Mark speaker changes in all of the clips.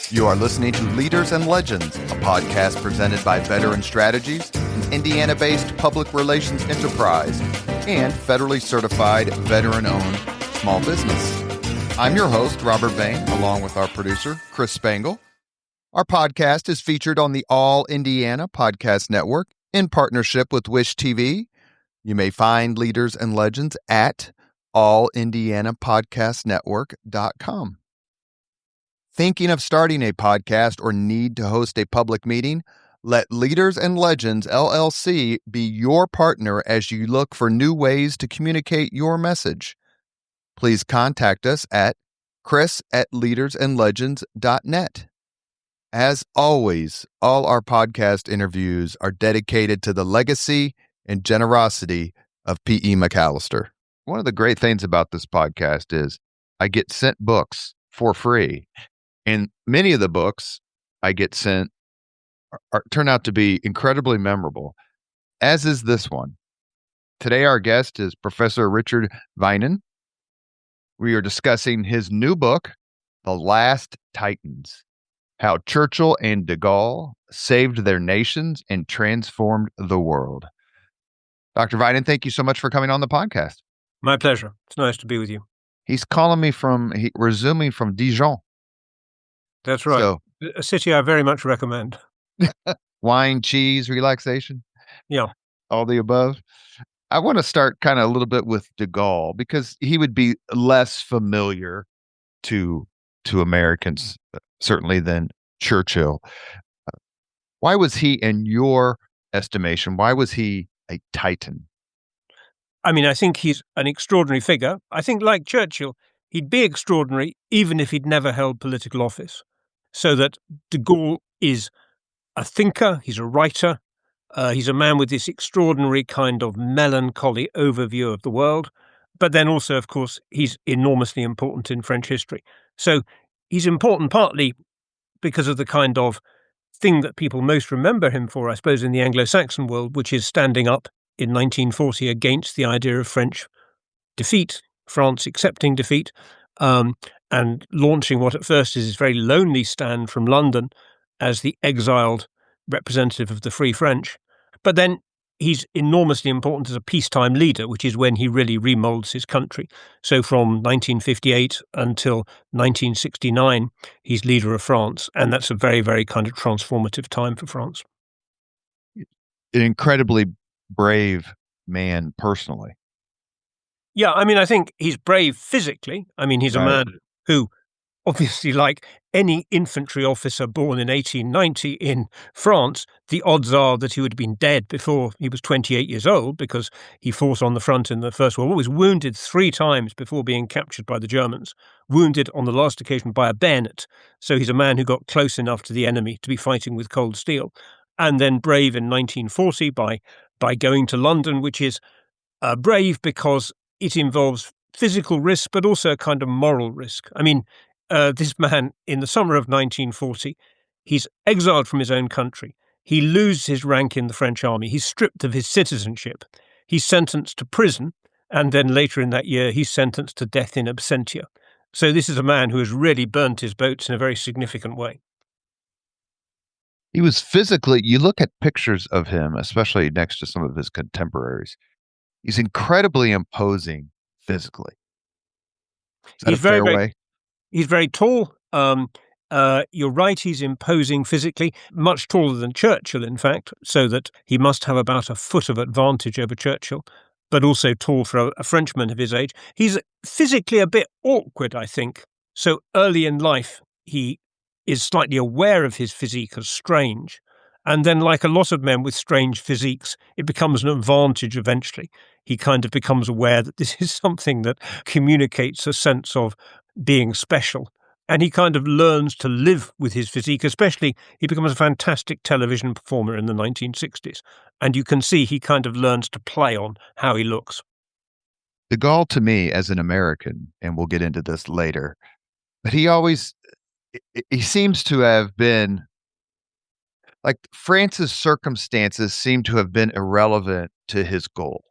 Speaker 1: You are listening to Leaders and Legends, a podcast presented by Veteran Strategies, an Indiana-based public relations enterprise, and federally certified veteran-owned small business. I'm your host, Robert Bain, along with our producer, Chris Spangle. Our podcast is featured on the All Indiana Podcast Network in partnership with Wish TV. You may find Leaders and Legends at allindianapodcastnetwork.com. Thinking of starting a podcast or need to host a public meeting? Let Leaders and Legends LLC be your partner as you look for new ways to communicate your message. Please contact us at chris@leadersandlegends.net. As always, all our podcast interviews are dedicated to the legacy and generosity of P.E. McAllister. One of the great things about this podcast is I get sent books for free. And many of the books I get sent turn out to be incredibly memorable, as is this one. Today, our guest is Professor Richard Vinen. We are discussing his new book, The Last Titans: How Churchill and de Gaulle Saved Their Nations and Transformed the World. Dr. Vinen, thank you so much for coming on the podcast.
Speaker 2: My pleasure. It's nice to be with you.
Speaker 1: He's calling me resuming from Dijon.
Speaker 2: That's right.
Speaker 1: So,
Speaker 2: a city I very much recommend.
Speaker 1: Wine, cheese, relaxation.
Speaker 2: Yeah.
Speaker 1: All the above. I want to start kind of a little bit with de Gaulle because he would be less familiar to Americans, certainly, than Churchill. Why was he, in your estimation, why was he a titan?
Speaker 2: I mean, I think he's an extraordinary figure. I think, like Churchill, he'd be extraordinary even if he'd never held political office. So that de Gaulle is a thinker, he's a writer, he's a man with this extraordinary kind of melancholy overview of the world. But then also, of course, he's enormously important in French history. So he's important partly because of the kind of thing that people most remember him for, I suppose, in the Anglo-Saxon world, which is standing up in 1940 against the idea of French defeat, France accepting defeat, and launching what at first is his very lonely stand from London as the exiled representative of the Free French. But then he's enormously important as a peacetime leader, which is when he really remolds his country. So from 1958 until 1969, he's leader of France, and that's a very, very kind of transformative time for France.
Speaker 1: An incredibly brave man personally.
Speaker 2: Yeah, I mean, I think he's brave physically. I mean, he's a man who, obviously, like any infantry officer born in 1890 in France, the odds are that he would have been dead before he was 28 years old because he fought on the front in the First World War, was wounded 3 times before being captured by the Germans, wounded on the last occasion by a bayonet. So he's a man who got close enough to the enemy to be fighting with cold steel. And then brave in 1940 by going to London, which is brave because it involves physical risk, but also a kind of moral risk. I mean, this man, in the summer of 1940, he's exiled from his own country. He loses his rank in the French army. He's stripped of his citizenship. He's sentenced to prison. And then later in that year, he's sentenced to death in absentia. So this is a man who has really burnt his boats in a very significant way.
Speaker 1: He was physically, you look at pictures of him, especially next to some of his contemporaries, he's incredibly imposing physically. Is that a fair way?
Speaker 2: He's very tall. You're right, he's imposing physically, much taller than Churchill, in fact, so that he must have about a foot of advantage over Churchill, but also tall for a Frenchman of his age. He's physically a bit awkward, I think. So early in life, he is slightly aware of his physique as strange. And then, like a lot of men with strange physiques, it becomes an advantage eventually. He kind of becomes aware that this is something that communicates a sense of being special. And he kind of learns to live with his physique, especially he becomes a fantastic television performer in the 1960s. And you can see he kind of learns to play on how he looks.
Speaker 1: De Gaulle, to me, as an American, and we'll get into this later, but he seems to have been, like, France's circumstances seem to have been irrelevant to his goal.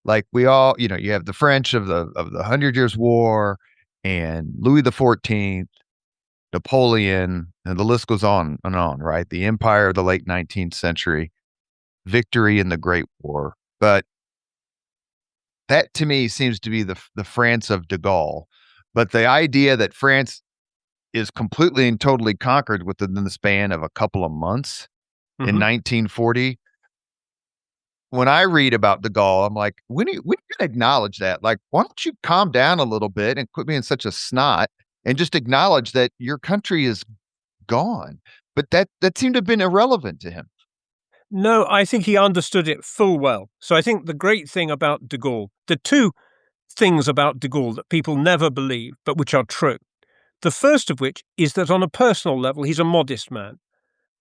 Speaker 1: Like, we all, you have the French of the 100 Years' War and Louis XIV, Napoleon, and the list goes on and on, right? The empire of the late 19th century, victory in the Great War. But that to me seems to be the France of de Gaulle. But the idea that France is completely and totally conquered within the span of a couple of months in 1940. When I read about de Gaulle, I'm like, when are you going to acknowledge that? Like, why don't you calm down a little bit and quit being such a snot and just acknowledge that your country is gone? But that seemed to have been irrelevant to him.
Speaker 2: No, I think he understood it full well. So I think the great thing about de Gaulle, the two things about de Gaulle that people never believe, but which are true. The first of which is that on a personal level, he's a modest man.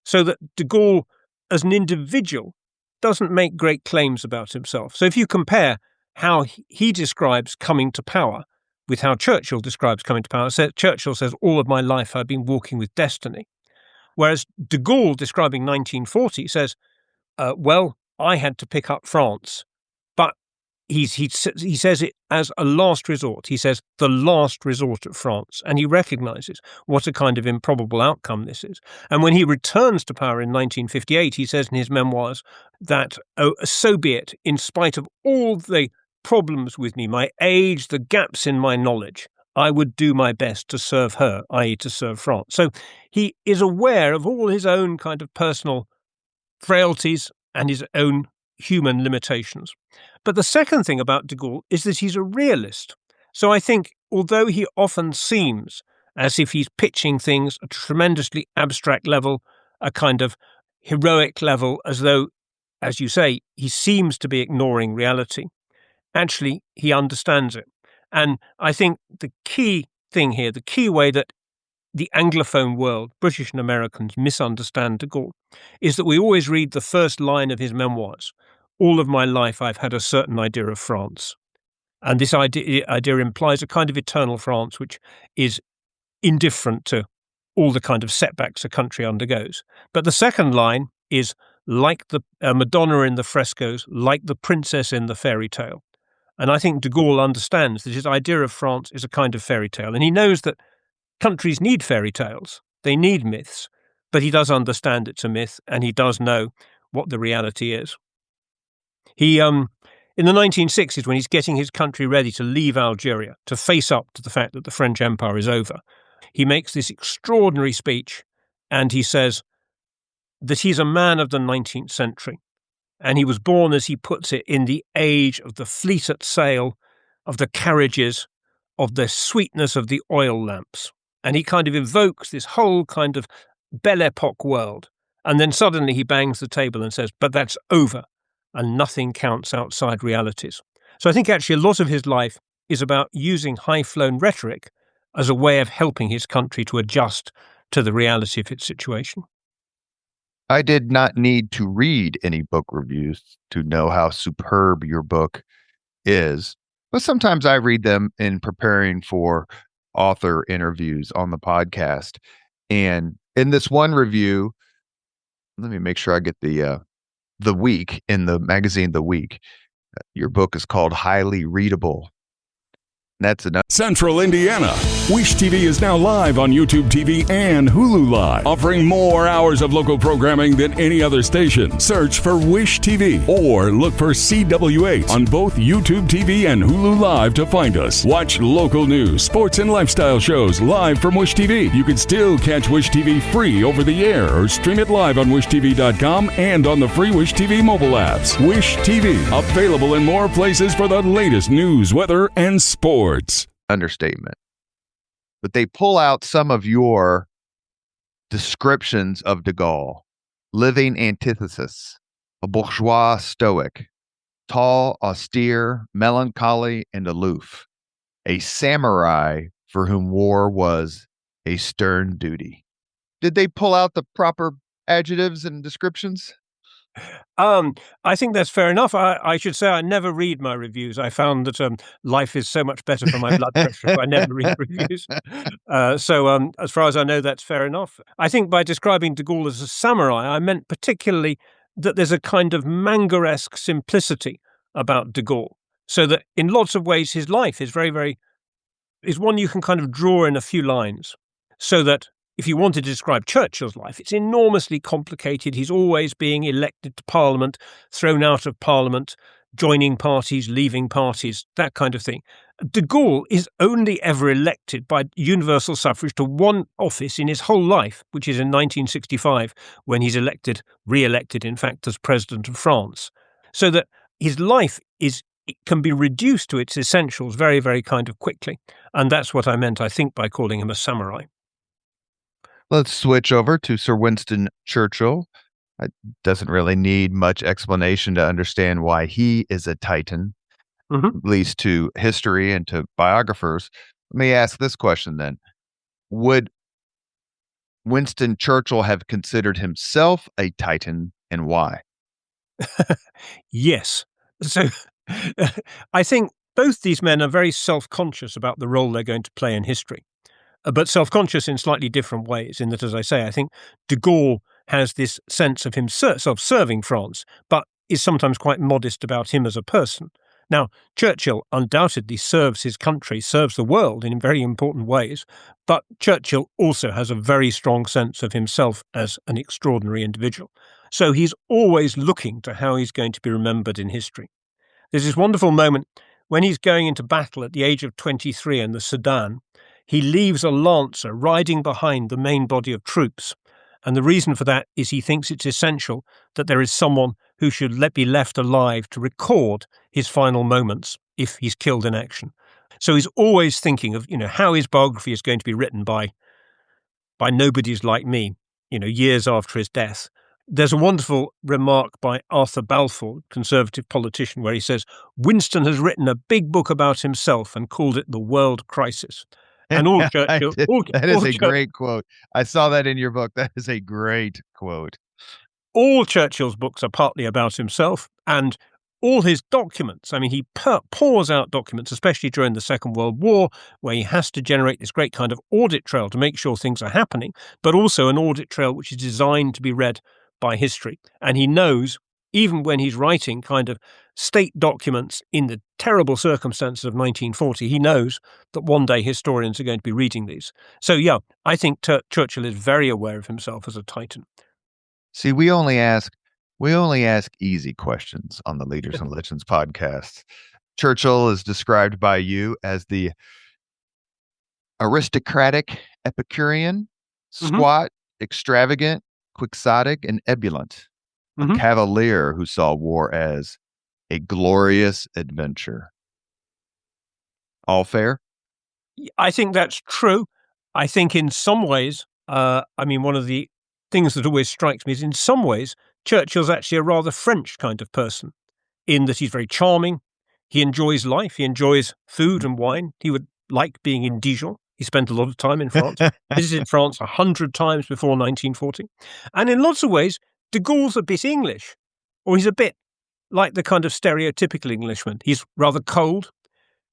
Speaker 2: So that de Gaulle, as an individual, doesn't make great claims about himself. So if you compare how he describes coming to power with how Churchill describes coming to power, Churchill says, all of my life I've been walking with destiny. Whereas de Gaulle, describing 1940, says, well, I had to pick up France. But he says it as a last resort. He says the last resort of France. And he recognizes what a kind of improbable outcome this is. And when he returns to power in 1958, he says in his memoirs that, oh, so be it, in spite of all the problems with me, my age, the gaps in my knowledge, I would do my best to serve her, i.e. to serve France. So he is aware of all his own kind of personal frailties and his own human limitations. But the second thing about de Gaulle is that he's a realist. So I think, although he often seems as if he's pitching things at a tremendously abstract level, a kind of heroic level, as though, as you say, he seems to be ignoring reality, actually he understands it. And I think the key thing here, the key way that the Anglophone world, British and Americans, misunderstand de Gaulle, is that we always read the first line of his memoirs. All of my life I've had a certain idea of France. And this idea implies a kind of eternal France, which is indifferent to all the kind of setbacks a country undergoes. But the second line is like the Madonna in the frescoes, like the princess in the fairy tale. And I think de Gaulle understands that his idea of France is a kind of fairy tale. And he knows that countries need fairy tales. They need myths. But he does understand it's a myth, and he does know what the reality is. He, in the 1960s, when he's getting his country ready to leave Algeria, to face up to the fact that the French Empire is over, he makes this extraordinary speech, and he says that he's a man of the 19th century. And he was born, as he puts it, in the age of the fleet at sail, of the carriages, of the sweetness of the oil lamps. And he kind of evokes this whole kind of Belle Epoque world. And then suddenly he bangs the table and says, but that's over, and nothing counts outside realities. So I think actually a lot of his life is about using high-flown rhetoric as a way of helping his country to adjust to the reality of its situation.
Speaker 1: I did not need to read any book reviews to know how superb your book is, but sometimes I read them in preparing for author interviews on the podcast. And in this one review, let me make sure I get the week in the magazine, The Week. Your book is called Highly Readable. That's enough.
Speaker 3: Central Indiana. Wish TV is now live on YouTube TV and Hulu Live, offering more hours of local programming than any other station. Search for Wish TV or look for CW8 on both YouTube TV and Hulu Live to find us. Watch local news, sports, and lifestyle shows live from Wish TV. You can still catch Wish TV free over the air or stream it live on wishtv.com and on the free Wish TV mobile apps. Wish TV, available in more places for the latest news, weather, and sports.
Speaker 1: Understatement. But they pull out some of your descriptions of de Gaulle. Living antithesis, a bourgeois stoic, tall, austere, melancholy, and aloof, a samurai for whom war was a stern duty. Did they pull out the proper adjectives and descriptions?
Speaker 2: I think that's fair enough. I should say I never read my reviews. I found that life is so much better for my blood pressure if I never read reviews. So as far as I know, that's fair enough. I think by describing de Gaulle as a samurai, I meant particularly that there's a kind of manga-esque simplicity about de Gaulle. So that in lots of ways, his life is is one you can kind of draw in a few lines. So that if you wanted to describe Churchill's life, it's enormously complicated. He's always being elected to Parliament, thrown out of Parliament, joining parties, leaving parties, that kind of thing. De Gaulle is only ever elected by universal suffrage to one office in his whole life, which is in 1965, when he's re-elected, in fact, as President of France. So that his life can be reduced to its essentials very, very kind of quickly. And that's what I meant, I think, by calling him a samurai.
Speaker 1: Let's switch over to Sir Winston Churchill. It doesn't really need much explanation to understand why he is a titan, at least to history and to biographers. Let me ask this question then. Would Winston Churchill have considered himself a titan, and why?
Speaker 2: Yes. So I think both these men are very self-conscious about the role they're going to play in history, but self-conscious in slightly different ways, in that, as I say, I think de Gaulle has this sense of himself serving France, but is sometimes quite modest about him as a person. Now, Churchill undoubtedly serves his country, serves the world in very important ways, but Churchill also has a very strong sense of himself as an extraordinary individual. So he's always looking to how he's going to be remembered in history. There's this wonderful moment when he's going into battle at the age of 23 in the Sudan. He leaves a lancer riding behind the main body of troops. And the reason for that is he thinks it's essential that there is someone who should be left alive to record his final moments if he's killed in action. So he's always thinking of, how his biography is going to be written by nobodies like me, years after his death. There's a wonderful remark by Arthur Balfour, conservative politician, where he says, Winston has written a big book about himself and called it The World Crisis. And all Churchill...
Speaker 1: That is a great quote. I saw that in your book. That is a great quote.
Speaker 2: All Churchill's books are partly about himself, and all his documents. I mean, he pours out documents, especially during the Second World War, where he has to generate this great kind of audit trail to make sure things are happening, but also an audit trail which is designed to be read by history. And he knows, even when he's writing kind of state documents in the terrible circumstances of 1940, he knows that one day historians are going to be reading these. So, yeah, I think Churchill is very aware of himself as a titan.
Speaker 1: See, we only ask easy questions on the Leaders and Legends podcast. Churchill is described by you as the aristocratic Epicurean, squat, extravagant, quixotic, and ebullient. A cavalier who saw war as a glorious adventure. All fair?
Speaker 2: I think that's true. I think in some ways, one of the things that always strikes me is in some ways, Churchill's actually a rather French kind of person, in that he's very charming. He enjoys life. He enjoys food and wine. He would like being in Dijon. He spent a lot of time in France, visited France 100 times before 1940. And in lots of ways, de Gaulle's a bit English, or he's a bit like the kind of stereotypical Englishman. He's rather cold.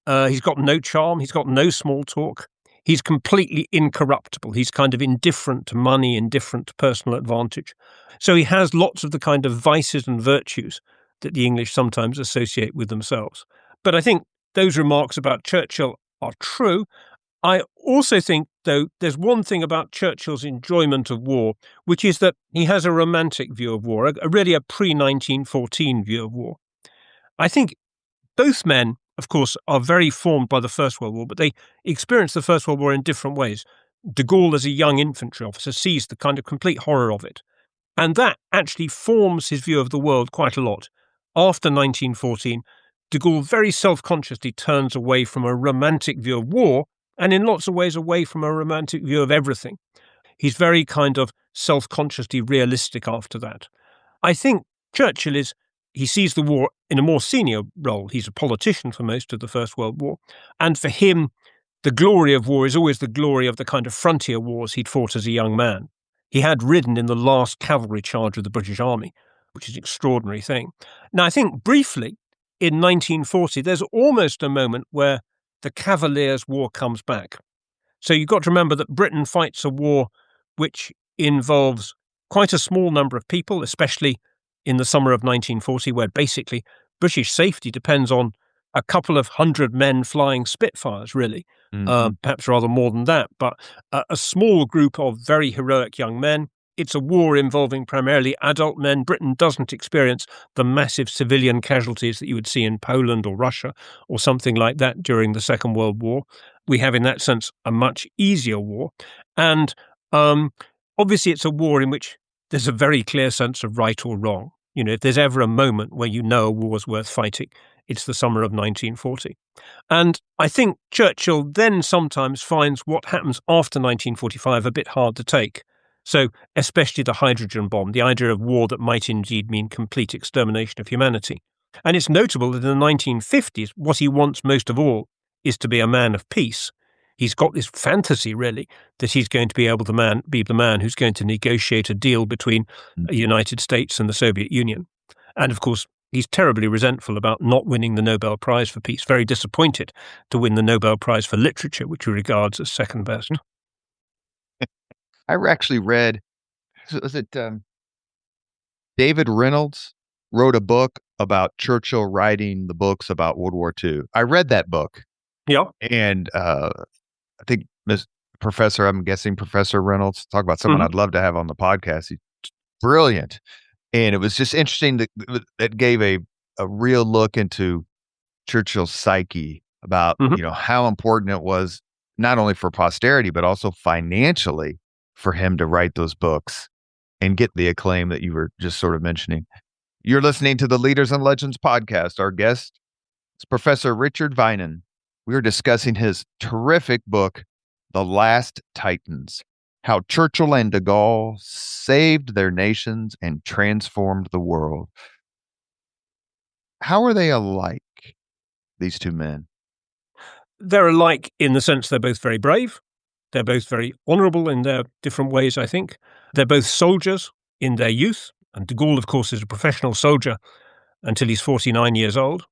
Speaker 2: He's got no charm. He's got no small talk. He's completely incorruptible. He's kind of indifferent to money, indifferent to personal advantage. So he has lots of the kind of vices and virtues that the English sometimes associate with themselves. But I think those remarks about Churchill are true. I also think, though, there's one thing about Churchill's enjoyment of war, which is that he has a romantic view of war, really a pre-1914 view of war. I think both men, of course, are very formed by the First World War, but they experience the First World War in different ways. De Gaulle, as a young infantry officer, sees the kind of complete horror of it. And that actually forms his view of the world quite a lot. After 1914, de Gaulle very self-consciously turns away from a romantic view of war, and in lots of ways away from a romantic view of everything. He's very kind of self-consciously realistic after that. I think Churchill he sees the war in a more senior role. He's a politician for most of the First World War. And for him, the glory of war is always the glory of the kind of frontier wars he'd fought as a young man. He had ridden in the last cavalry charge of the British Army, which is an extraordinary thing. Now, I think briefly, in 1940, there's almost a moment where the Cavaliers' War comes back. So you've got to remember that Britain fights a war which involves quite a small number of people, especially in the summer of 1940, where basically British safety depends on a couple of hundred men flying Spitfires, really, perhaps rather more than that, but a small group of very heroic young men. It's a war involving primarily adult men. Britain doesn't experience the massive civilian casualties that you would see in Poland or Russia or something like that during the Second World War. We have, in that sense, a much easier war. And obviously, it's a war in which there's a very clear sense of right or wrong. You know, if there's ever a moment where you know a war's worth fighting, it's the summer of 1940. And I think Churchill then sometimes finds what happens after 1945 a bit hard to take. So especially the hydrogen bomb, the idea of war that might indeed mean complete extermination of humanity. And it's notable that in the 1950s, what he wants most of all is to be a man of peace. He's got this fantasy, really, that he's going to be able to be the man who's going to negotiate a deal between the United States and the Soviet Union. And of course, he's terribly resentful about not winning the Nobel Prize for Peace, very disappointed to win the Nobel Prize for Literature, which he regards as second best.
Speaker 1: I actually read, was it David Reynolds wrote a book about Churchill writing the books about World War II. I read that book.
Speaker 2: Yeah.
Speaker 1: And I think I'm guessing Professor Reynolds, talk about someone I'd love to have on the podcast. He's brilliant. And it was just interesting that gave a real look into Churchill's psyche about, how important it was, not only for posterity, but also financially for him to write those books and get the acclaim that you were just sort of mentioning. You're listening to the Leaders and Legends podcast. Our guest is Professor Richard Vinen. We are discussing his terrific book, The Last Titans, How Churchill and de Gaulle Saved Their Nations and Transformed the World. How are they alike, these two men?
Speaker 2: They're alike in the sense they're both very brave. They're both very honourable in their different ways, I think. They're both soldiers in their youth. And de Gaulle, of course, is a professional soldier until he's 49 years old.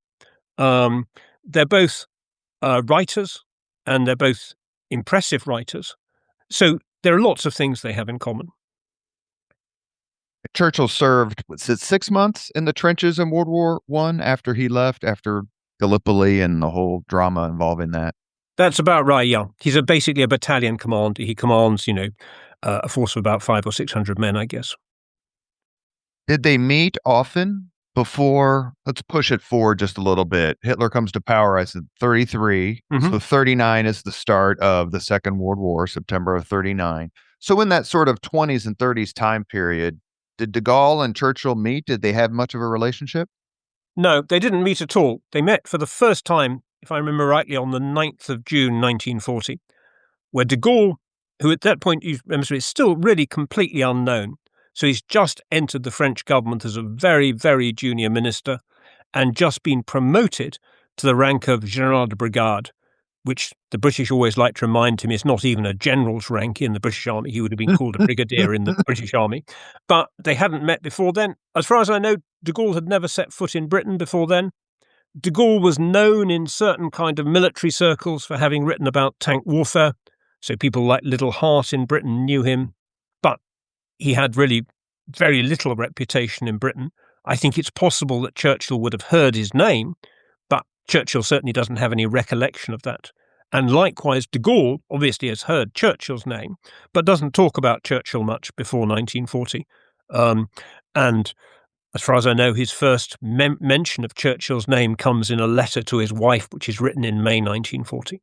Speaker 2: They're both writers, and they're both impressive writers. So there are lots of things they have in common.
Speaker 1: Churchill served, 6 months in the trenches in World War I after he left, after Gallipoli and the whole drama involving that.
Speaker 2: That's about right, yeah. He's basically a battalion commander. He commands, a force of about 500 or 600 men, I guess.
Speaker 1: Did they meet often before? Let's push it forward just a little bit. Hitler comes to power, I said 33. So 39 is the start of the Second World War, September of 39. So in that sort of 20s and 30s time period, did de Gaulle and Churchill meet? Did they have much of a relationship?
Speaker 2: No, they didn't meet at all. They met for the first time, if I remember rightly, on the 9th of June, 1940, where de Gaulle, who at that point, you remember, is still really completely unknown. So he's just entered the French government as a very, very junior minister and just been promoted to the rank of Général de Brigade, which the British always like to remind him is not even a general's rank in the British Army. He would have been called a brigadier in the British Army. But they hadn't met before then. As far as I know, de Gaulle had never set foot in Britain before then. De Gaulle was known in certain kind of military circles for having written about tank warfare. So people like Little Hart in Britain knew him. But he had really very little reputation in Britain. I think it's possible that Churchill would have heard his name, but Churchill certainly doesn't have any recollection of that. And likewise, de Gaulle obviously has heard Churchill's name, but doesn't talk about Churchill much before 1940. And as far as I know, his first mention of Churchill's name comes in a letter to his wife, which is written in May 1940.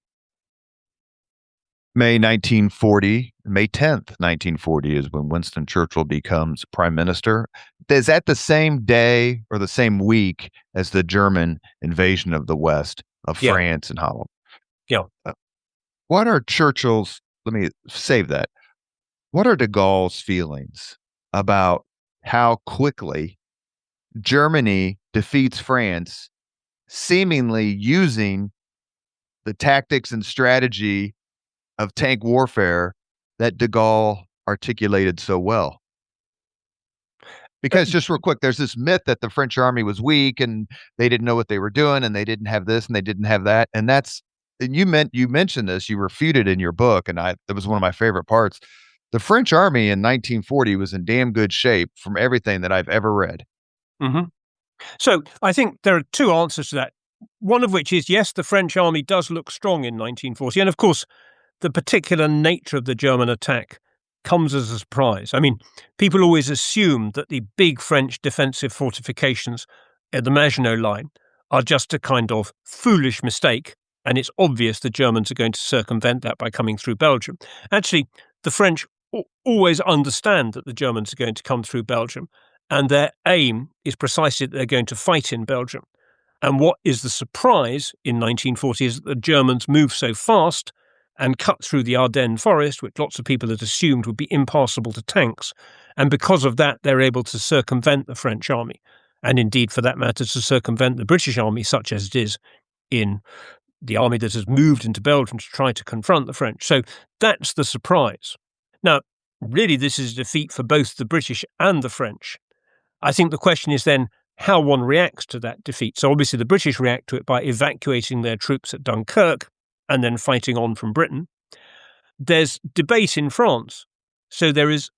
Speaker 1: May 1940, May 10th, 1940 is when Winston Churchill becomes prime minister. Is that the same day or the same week as the German invasion of the West of France and Holland?
Speaker 2: Yeah.
Speaker 1: What are Churchill's, let me save that. What are de Gaulle's feelings about how quickly Germany defeats France, seemingly using the tactics and strategy of tank warfare that de Gaulle articulated so well? Because just real quick, there's this myth that the French army was weak and they didn't know what they were doing and they didn't have this and they didn't have that. And you mentioned this, you refuted in your book, and that was one of my favorite parts. The French army in 1940 was in damn good shape from everything that I've ever read.
Speaker 2: So I think there are two answers to that. One of which is, yes, the French army does look strong in 1940. And of course, the particular nature of the German attack comes as a surprise. I mean, people always assume that the big French defensive fortifications at the Maginot Line are just a kind of foolish mistake, and it's obvious the Germans are going to circumvent that by coming through Belgium. Actually, the French always understand that the Germans are going to come through Belgium, and their aim is precisely that they're going to fight in Belgium. And what is the surprise in 1940 is that the Germans move so fast and cut through the Ardennes forest, which lots of people had assumed would be impassable to tanks. And because of that, they're able to circumvent the French army. And indeed, for that matter, to circumvent the British army, such as it is in the army that has moved into Belgium to try to confront the French. So that's the surprise. Now, really, this is a defeat for both the British and the French. I think the question is then how one reacts to that defeat. So obviously the British react to it by evacuating their troops at Dunkirk and then fighting on from Britain. There's debate in France. So there is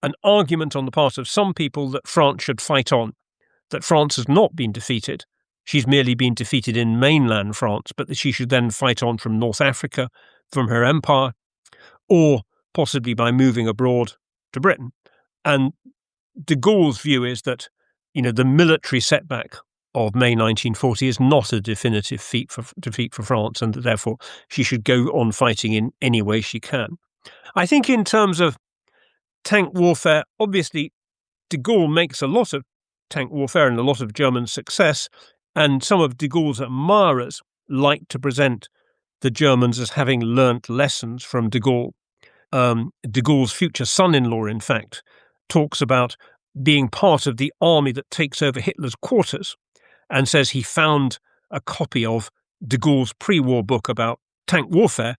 Speaker 2: an argument on the part of some people that France should fight on, that France has not been defeated. She's merely been defeated in mainland France, but that she should then fight on from North Africa, from her empire, or possibly by moving abroad to Britain. And de Gaulle's view is that, the military setback of May 1940 is not a definitive defeat for France, and that therefore she should go on fighting in any way she can. I think in terms of tank warfare, obviously de Gaulle makes a lot of tank warfare and a lot of German success, and some of de Gaulle's admirers like to present the Germans as having learnt lessons from de Gaulle. De Gaulle's future son-in-law, in fact, talks about being part of the army that takes over Hitler's quarters, and says he found a copy of de Gaulle's pre-war book about tank warfare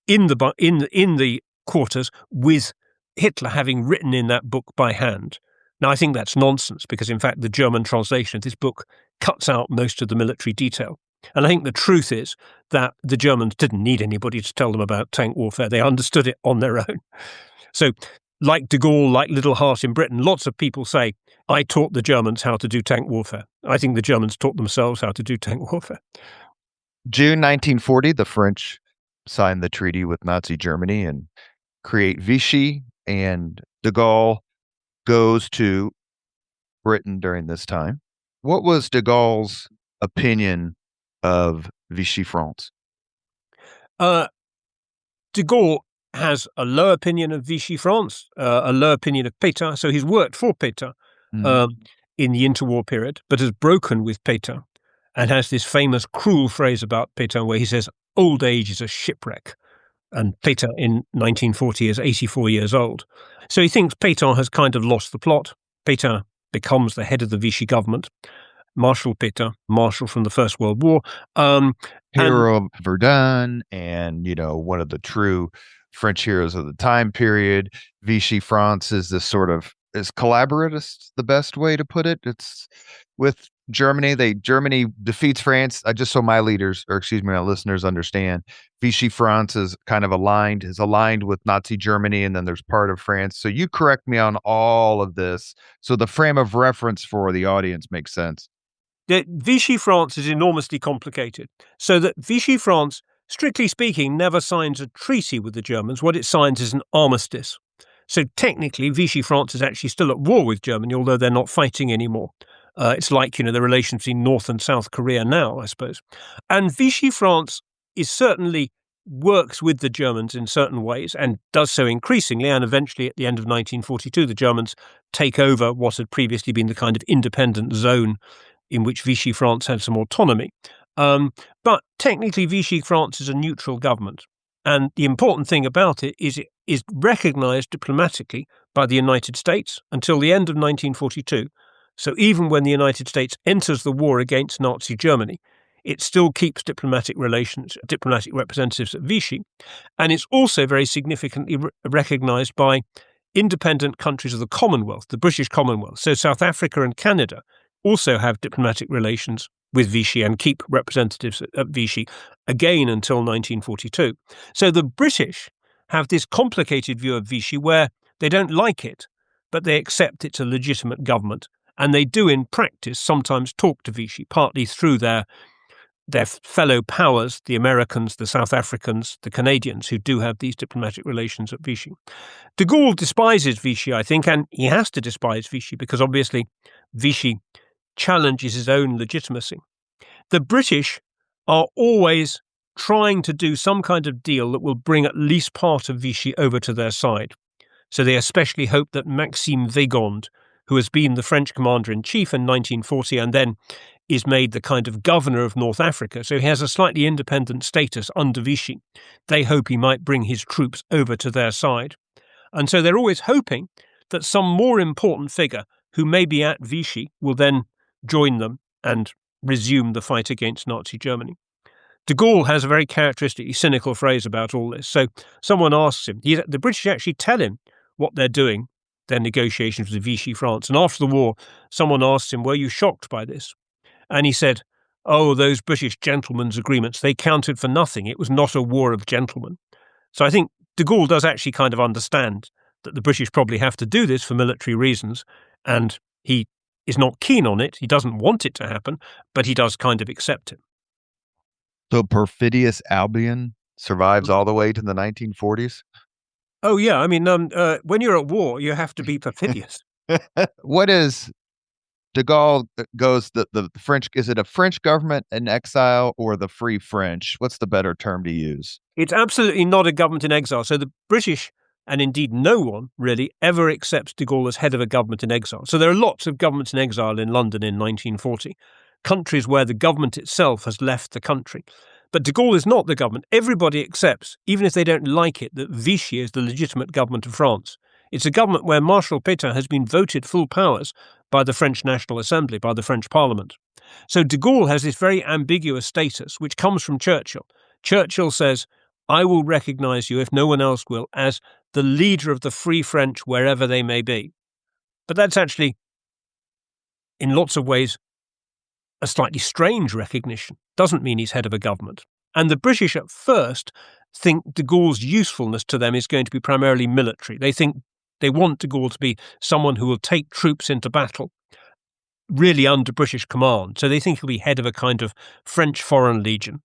Speaker 2: in the quarters, with Hitler having written in that book by hand. Now, I think that's nonsense, because in fact the German translation of this book cuts out most of the military detail. And I think the truth is that the Germans didn't need anybody to tell them about tank warfare. They understood it on their own. So, like de Gaulle, like Little Hart in Britain, lots of people say, I taught the Germans how to do tank warfare. I think the Germans taught themselves how to do tank warfare.
Speaker 1: June 1940, the French signed the treaty with Nazi Germany and create Vichy, and de Gaulle goes to Britain during this time. What was de Gaulle's opinion of Vichy France?
Speaker 2: De Gaulle has a low opinion of Vichy France, a low opinion of Pétain. So he's worked for Pétain in the interwar period, but has broken with Pétain, and has this famous cruel phrase about Pétain where he says, old age is a shipwreck. And Pétain in 1940 is 84 years old. So he thinks Pétain has kind of lost the plot. Pétain becomes the head of the Vichy government. Marshal Pétain, Marshal from the First World War.
Speaker 1: Hero of Verdun, and, one of the true French heroes of the time period. Vichy France is this sort of, is collaboratist the best way to put it? It's with Germany. Germany defeats France. Just so my listeners understand, Vichy France is kind of aligned with Nazi Germany, and then there's part of France. So you correct me on all of this, so the frame of reference for the audience makes sense.
Speaker 2: Vichy France is enormously complicated, so that Vichy France, strictly speaking, never signs a treaty with the Germans. What it signs is an armistice. So technically, Vichy France is actually still at war with Germany, although they're not fighting anymore. It's like, the relations between North and South Korea now, I suppose. And Vichy France is certainly works with the Germans in certain ways, and does so increasingly. And eventually, at the end of 1942, the Germans take over what had previously been the kind of independent zone in which Vichy France had some autonomy. But technically, Vichy France is a neutral government. And the important thing about it is recognized diplomatically by the United States until the end of 1942. So even when the United States enters the war against Nazi Germany, it still keeps diplomatic representatives at Vichy. And it's also very significantly recognized by independent countries of the Commonwealth, the British Commonwealth. So South Africa and Canada also have diplomatic relations with Vichy and keep representatives at Vichy again until 1942. So the British have this complicated view of Vichy where they don't like it, but they accept it's a legitimate government. And they do in practice sometimes talk to Vichy, partly through their their fellow powers, the Americans, the South Africans, the Canadians, who do have these diplomatic relations at Vichy. De Gaulle despises Vichy, I think, and he has to despise Vichy because obviously Vichy challenges his own legitimacy. The British are always trying to do some kind of deal that will bring at least part of Vichy over to their side. So they especially hope that Maxime Weygand, who has been the French commander-in-chief in 1940 and then is made the kind of governor of North Africa, so he has a slightly independent status under Vichy. They hope he might bring his troops over to their side. And so they're always hoping that some more important figure who may be at Vichy will then join them and resume the fight against Nazi Germany. De Gaulle has a very characteristically cynical phrase about all this. So someone asks him, the British actually tell him what they're doing, their negotiations with Vichy France. And after the war, someone asked him, were you shocked by this? And he said, oh, those British gentlemen's agreements, they counted for nothing. It was not a war of gentlemen. So I think de Gaulle does actually kind of understand that the British probably have to do this for military reasons, and he is not keen on it. He doesn't want it to happen, but he does kind of accept it.
Speaker 1: So perfidious Albion survives all the way to the 1940s?
Speaker 2: Oh, yeah. I mean, when you're at war, you have to be perfidious.
Speaker 1: What is de Gaulle goes the French? Is it a French government in exile or the Free French? What's the better term to use?
Speaker 2: It's absolutely not a government in exile. So the British, and indeed no one really, ever accepts de Gaulle as head of a government in exile. So there are lots of governments in exile in London in 1940, countries where the government itself has left the country. But de Gaulle is not the government. Everybody accepts, even if they don't like it, that Vichy is the legitimate government of France. It's a government where Marshal Pétain has been voted full powers by the French National Assembly, by the French Parliament. So de Gaulle has this very ambiguous status, which comes from Churchill. Churchill says, I will recognize you, if no one else will, as the leader of the Free French wherever they may be. But that's actually, in lots of ways, a slightly strange recognition. Doesn't mean he's head of a government. And the British at first think de Gaulle's usefulness to them is going to be primarily military. They think they want de Gaulle to be someone who will take troops into battle, really under British command. So they think he'll be head of a kind of French Foreign Legion,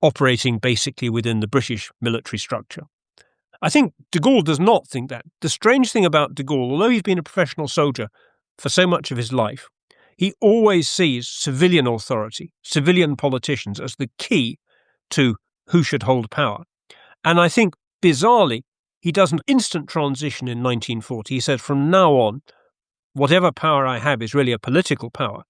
Speaker 2: operating basically within the British military structure. I think de Gaulle does not think that. The strange thing about de Gaulle, although he's been a professional soldier for so much of his life, he always sees civilian authority, civilian politicians as the key to who should hold power. And I think, bizarrely, he does an instant transition in 1940. He says, from now on, whatever power I have is really a political power.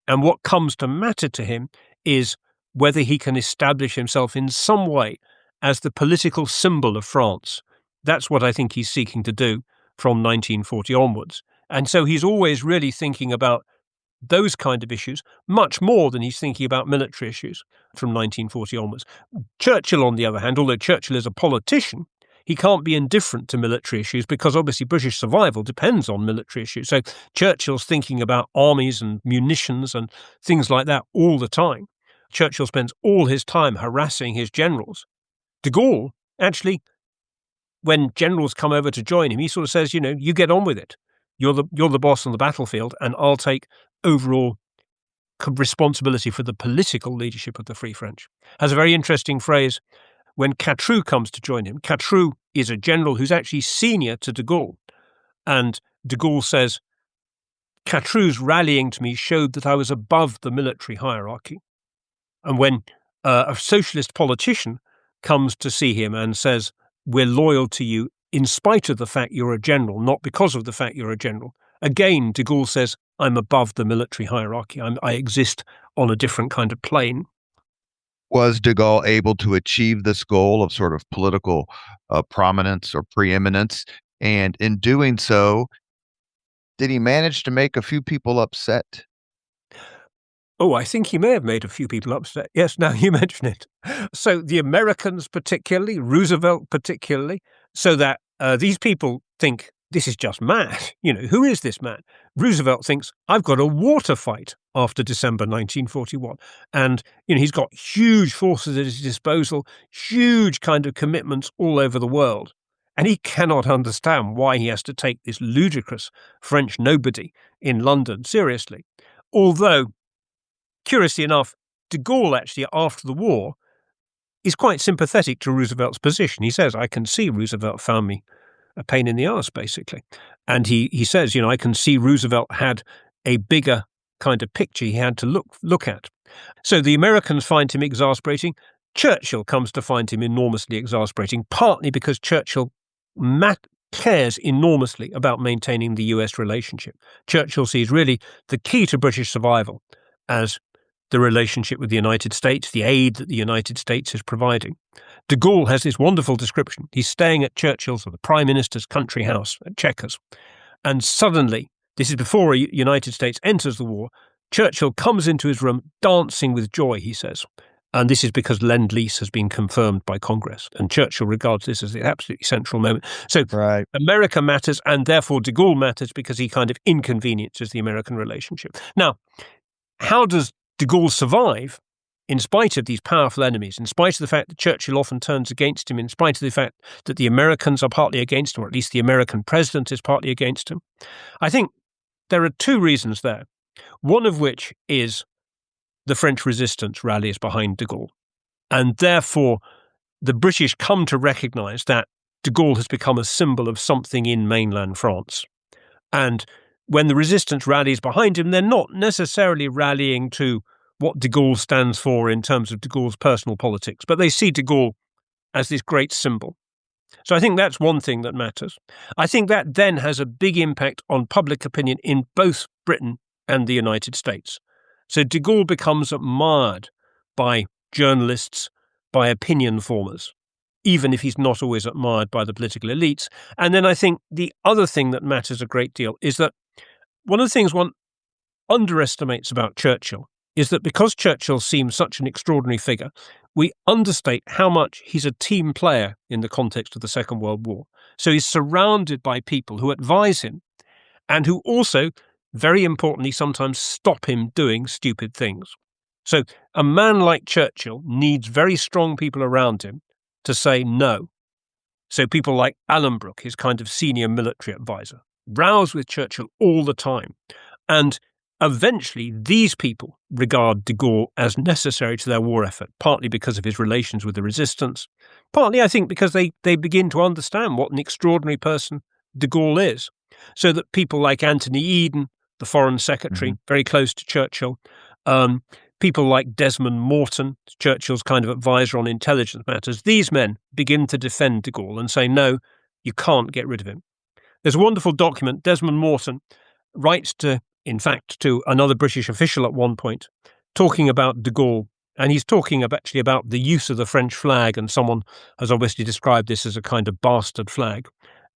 Speaker 2: And what comes to matter to him is whether he can establish himself in some way as the political symbol of France. That's what I think he's seeking to do from 1940 onwards. And so he's always really thinking about those kind of issues much more than he's thinking about military issues from 1940 onwards. Churchill, on the other hand, although Churchill is a politician, he can't be indifferent to military issues because obviously British survival depends on military issues. So Churchill's thinking about armies and munitions and things like that all the time. Churchill spends all his time harassing his generals. De Gaulle, actually, when generals come over to join him, he sort of says, you get on with it. You're the boss on the battlefield, and I'll take overall responsibility for the political leadership of the Free French. Has a very interesting phrase when Catroux comes to join him. Catroux is a general who's actually senior to de Gaulle. And de Gaulle says, Catroux's rallying to me showed that I was above the military hierarchy. And when a socialist politician comes to see him and says, we're loyal to you in spite of the fact you're a general, not because of the fact you're a general, again, de Gaulle says, I'm above the military hierarchy. I exist on a different kind of plane.
Speaker 1: Was de Gaulle able to achieve this goal of sort of political prominence or preeminence? And in doing so, did he manage to make a few people upset?
Speaker 2: Oh, I think he may have made a few people upset. Yes, now you mention it. So the Americans particularly, Roosevelt particularly, so that these people think this is just mad. Who is this man? Roosevelt thinks, I've got a war to fight after December 1941. And, he's got huge forces at his disposal, huge kind of commitments all over the world. And he cannot understand why he has to take this ludicrous French nobody in London seriously. Although, curiously enough, de Gaulle, actually, after the war, is quite sympathetic to Roosevelt's position. He says, I can see Roosevelt found me a pain in the arse, basically. And he says, I can see Roosevelt had a bigger kind of picture he had to look at. So the Americans find him exasperating. Churchill comes to find him enormously exasperating, partly because Churchill cares enormously about maintaining the US relationship. Churchill sees really the key to British survival as the relationship with the United States, the aid that the United States is providing. De Gaulle has this wonderful description. He's staying at Churchill's, or the Prime Minister's country house at Chequers. And suddenly, this is before the United States enters the war, Churchill comes into his room dancing with joy, he says. And this is because Lend-Lease has been confirmed by Congress. And Churchill regards this as the absolutely central moment. So
Speaker 1: Right.
Speaker 2: America matters, and therefore de Gaulle matters because he kind of inconveniences the American relationship. Now, how does de Gaulle survive in spite of these powerful enemies, in spite of the fact that Churchill often turns against him, in spite of the fact that the Americans are partly against him, or at least the American president is partly against him? I think there are two reasons there, one of which is the French resistance rallies behind de Gaulle. And therefore, the British come to recognize that de Gaulle has become a symbol of something in mainland France. And when the resistance rallies behind him, they're not necessarily rallying to what de Gaulle stands for in terms of de Gaulle's personal politics, but they see de Gaulle as this great symbol. So I think that's one thing that matters. I think that then has a big impact on public opinion in both Britain and the United States. So de Gaulle becomes admired by journalists, by opinion formers, even if he's not always admired by the political elites. And then I think the other thing that matters a great deal is that one of the things one underestimates about Churchill is that because Churchill seems such an extraordinary figure, we understate how much he's a team player in the context of the Second World War. So he's surrounded by people who advise him and who also, very importantly, sometimes stop him doing stupid things. So a man like Churchill needs very strong people around him to say no. So people like Allenbrook, his kind of senior military advisor, rows with Churchill all the time. And eventually, these people regard de Gaulle as necessary to their war effort, partly because of his relations with the resistance, partly, I think, because they begin to understand what an extraordinary person de Gaulle is. So that people like Anthony Eden, the foreign secretary, very close to Churchill, people like Desmond Morton, Churchill's kind of advisor on intelligence matters, these men begin to defend de Gaulle and say, no, you can't get rid of him. There's a wonderful document. Desmond Morton writes to another British official at one point, talking about de Gaulle, and he's talking actually about the use of the French flag, and someone has obviously described this as a kind of bastard flag.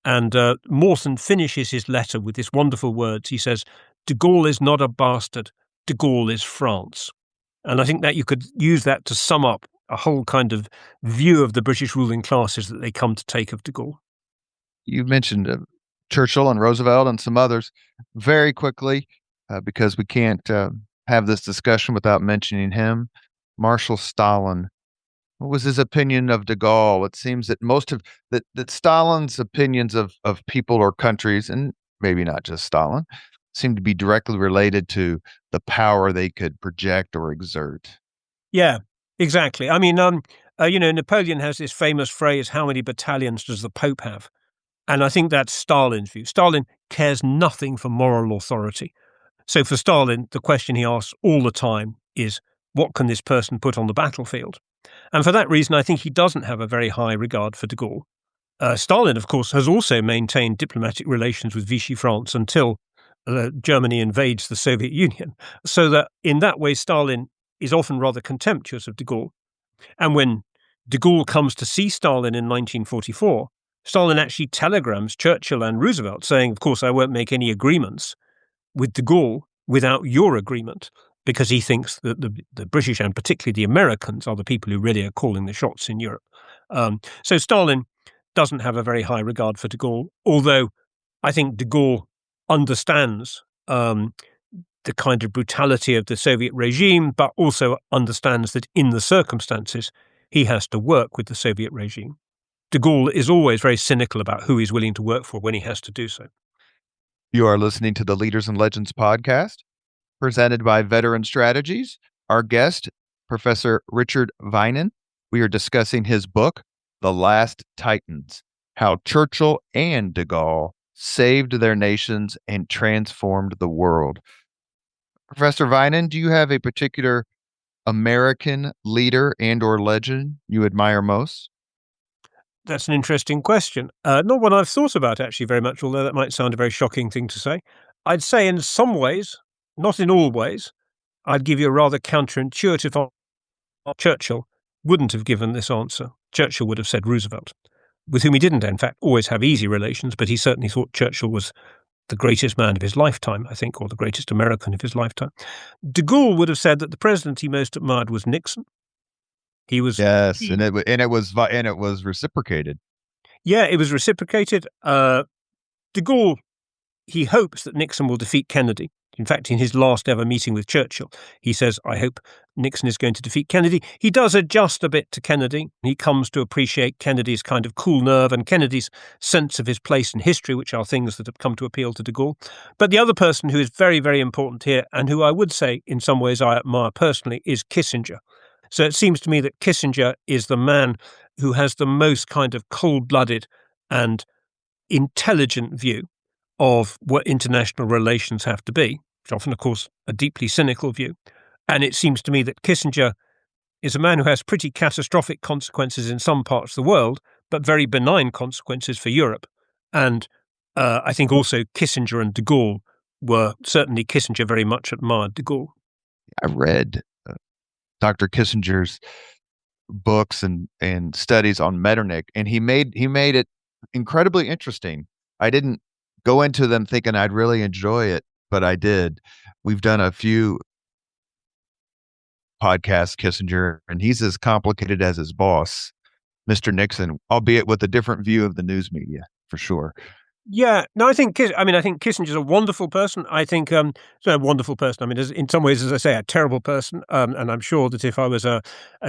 Speaker 2: And Morton finishes his letter with this wonderful words. He says, de Gaulle is not a bastard, de Gaulle is France. And I think that you could use that to sum up a whole kind of view of the British ruling classes that they come to take of de Gaulle.
Speaker 1: You mentioned Churchill and Roosevelt and some others. Very quickly, because we can't have this discussion without mentioning him, Marshal Stalin. What was his opinion of de Gaulle? It seems that most of that Stalin's opinions of people or countries, and maybe not just Stalin, seem to be directly related to the power they could project or exert.
Speaker 2: Yeah, exactly. I mean, Napoleon has this famous phrase, how many battalions does the Pope have? And I think that's Stalin's view. Stalin cares nothing for moral authority. So for Stalin, the question he asks all the time is, what can this person put on the battlefield? And for that reason, I think he doesn't have a very high regard for de Gaulle. Stalin, of course, has also maintained diplomatic relations with Vichy France until Germany invades the Soviet Union. So that in that way, Stalin is often rather contemptuous of de Gaulle. And when de Gaulle comes to see Stalin in 1944, Stalin actually telegrams Churchill and Roosevelt saying, of course, I won't make any agreements with de Gaulle without your agreement, because he thinks that the British and particularly the Americans are the people who really are calling the shots in Europe. So Stalin doesn't have a very high regard for de Gaulle, although I think de Gaulle understands the kind of brutality of the Soviet regime, but also understands that in the circumstances, he has to work with the Soviet regime. De Gaulle is always very cynical about who he's willing to work for when he has to do so.
Speaker 1: You are listening to the Leaders and Legends podcast, presented by Veteran Strategies. Our guest, Professor Richard Vinen. We are discussing his book, The Last Titans: How Churchill and de Gaulle Saved Their Nations and Transformed the World. Professor Vinen, do you have a particular American leader and or legend you admire most?
Speaker 2: That's an interesting question. Not one I've thought about actually very much, although that might sound a very shocking thing to say. I'd say in some ways, not in all ways, I'd give you a rather counterintuitive answer. Churchill wouldn't have given this answer. Churchill would have said Roosevelt, with whom he didn't, in fact, always have easy relations, but he certainly thought Churchill was the greatest man of his lifetime, I think, or the greatest American of his lifetime. De Gaulle would have said that the president he most admired was Nixon. He was
Speaker 1: and it was reciprocated.
Speaker 2: Yeah, it was reciprocated. De Gaulle, he hopes that Nixon will defeat Kennedy. In fact, in his last ever meeting with Churchill, he says, I hope Nixon is going to defeat Kennedy. He does adjust a bit to Kennedy. He comes to appreciate Kennedy's kind of cool nerve and Kennedy's sense of his place in history, which are things that have come to appeal to de Gaulle. But the other person who is very, very important here, and who I would say in some ways I admire personally, is Kissinger. So it seems to me that Kissinger is the man who has the most kind of cold-blooded and intelligent view of what international relations have to be, which often, of course, a deeply cynical view. And it seems to me that Kissinger is a man who has pretty catastrophic consequences in some parts of the world, but very benign consequences for Europe. And I think also Kissinger and de Gaulle were, certainly Kissinger very much admired de Gaulle.
Speaker 1: I read Dr. Kissinger's books and studies on Metternich, and he made it incredibly interesting. I didn't go into them thinking I'd really enjoy it, but I did. We've done a few podcasts, Kissinger, and he's as complicated as his boss, Mr. Nixon, albeit with a different view of the news media, for sure.
Speaker 2: Yeah, no, I think Kissinger's a wonderful person. I think a wonderful person. I mean, in some ways, as I say, a terrible person. And I'm sure that if I was a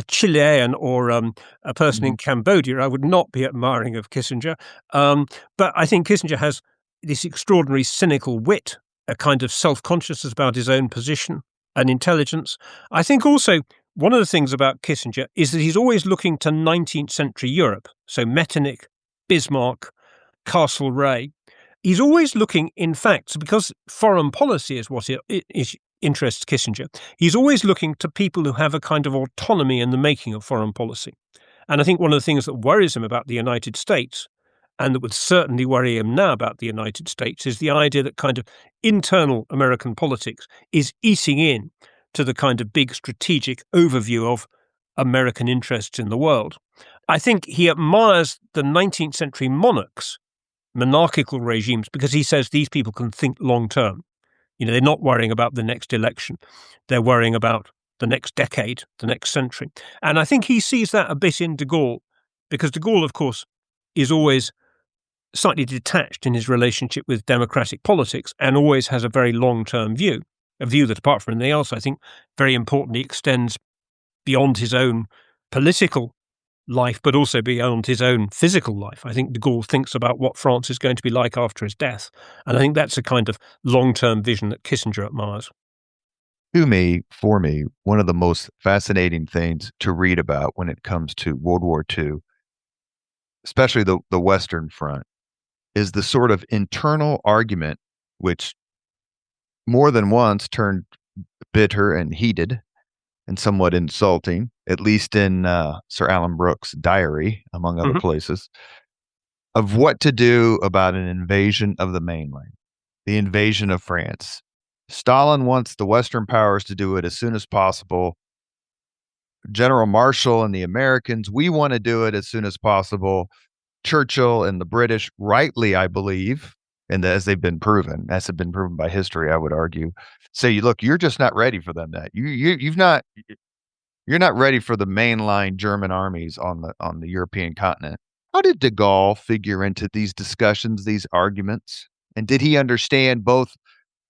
Speaker 2: Chilean or a person in Cambodia, I would not be admiring of Kissinger. But I think Kissinger has this extraordinary cynical wit, a kind of self-consciousness about his own position and intelligence. I think also one of the things about Kissinger is that he's always looking to 19th century Europe. So Metternich, Bismarck, Castlereagh. He's always looking, in fact, because foreign policy is what interests Kissinger, he's always looking to people who have a kind of autonomy in the making of foreign policy. And I think one of the things that worries him about the United States, and that would certainly worry him now about the United States, is the idea that kind of internal American politics is eating in to the kind of big strategic overview of American interests in the world. I think he admires the 19th century monarchical regimes, because he says these people can think long term. You know, they're not worrying about the next election. They're worrying about the next decade, the next century. And I think he sees that a bit in de Gaulle, because de Gaulle, of course, is always slightly detached in his relationship with democratic politics and always has a very long-term view, a view that, apart from anything else, I think very importantly extends beyond his own political life, but also beyond his own physical life. I think de Gaulle thinks about what France is going to be like after his death. And I think that's a kind of long-term vision that Kissinger admires.
Speaker 1: For me, one of the most fascinating things to read about when it comes to World War II, especially the Western Front, is the sort of internal argument, which more than once turned bitter and heated and somewhat insulting, at least in Sir Alan Brooke's diary, among other places, of what to do about an invasion of the mainland, the invasion of France. Stalin wants the Western powers to do it as soon as possible. General Marshall and the Americans, we want to do it as soon as possible. Churchill and the British, rightly, I believe, and as they've been proven, as have been proven by history, I would argue, say, look, you're just not ready for them. You're not ready for the mainline German armies on the European continent. How did de Gaulle figure into these discussions, these arguments, and did he understand both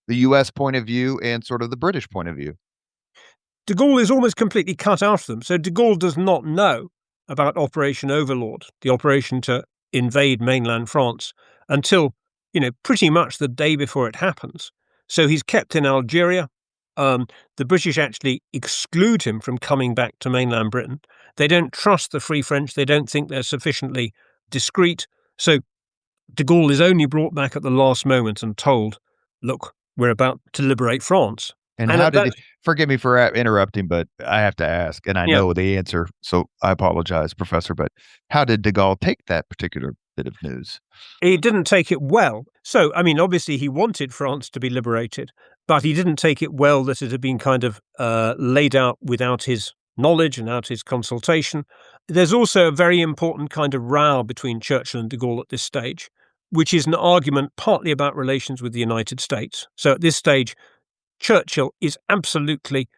Speaker 1: the U.S. point of view and sort of the British point of view?
Speaker 2: De Gaulle is almost completely cut out of them. So de Gaulle does not know about Operation Overlord, the operation to invade mainland France, until, pretty much the day before it happens. So he's kept in Algeria. The British actually exclude him from coming back to mainland Britain. They don't trust the Free French. They don't think they're sufficiently discreet. So de Gaulle is only brought back at the last moment and told, look, we're about to liberate France.
Speaker 1: And how did he, forgive me for interrupting, but I have to ask, and I know the answer, so I apologize, Professor, but how did de Gaulle take that particular bit of news?
Speaker 2: He didn't take it well. So, I mean, obviously he wanted France to be liberated, but he didn't take it well that it had been kind of laid out without his knowledge and without his consultation. There's also a very important kind of row between Churchill and de Gaulle at this stage, which is an argument partly about relations with the United States. So at this stage, Churchill is absolutely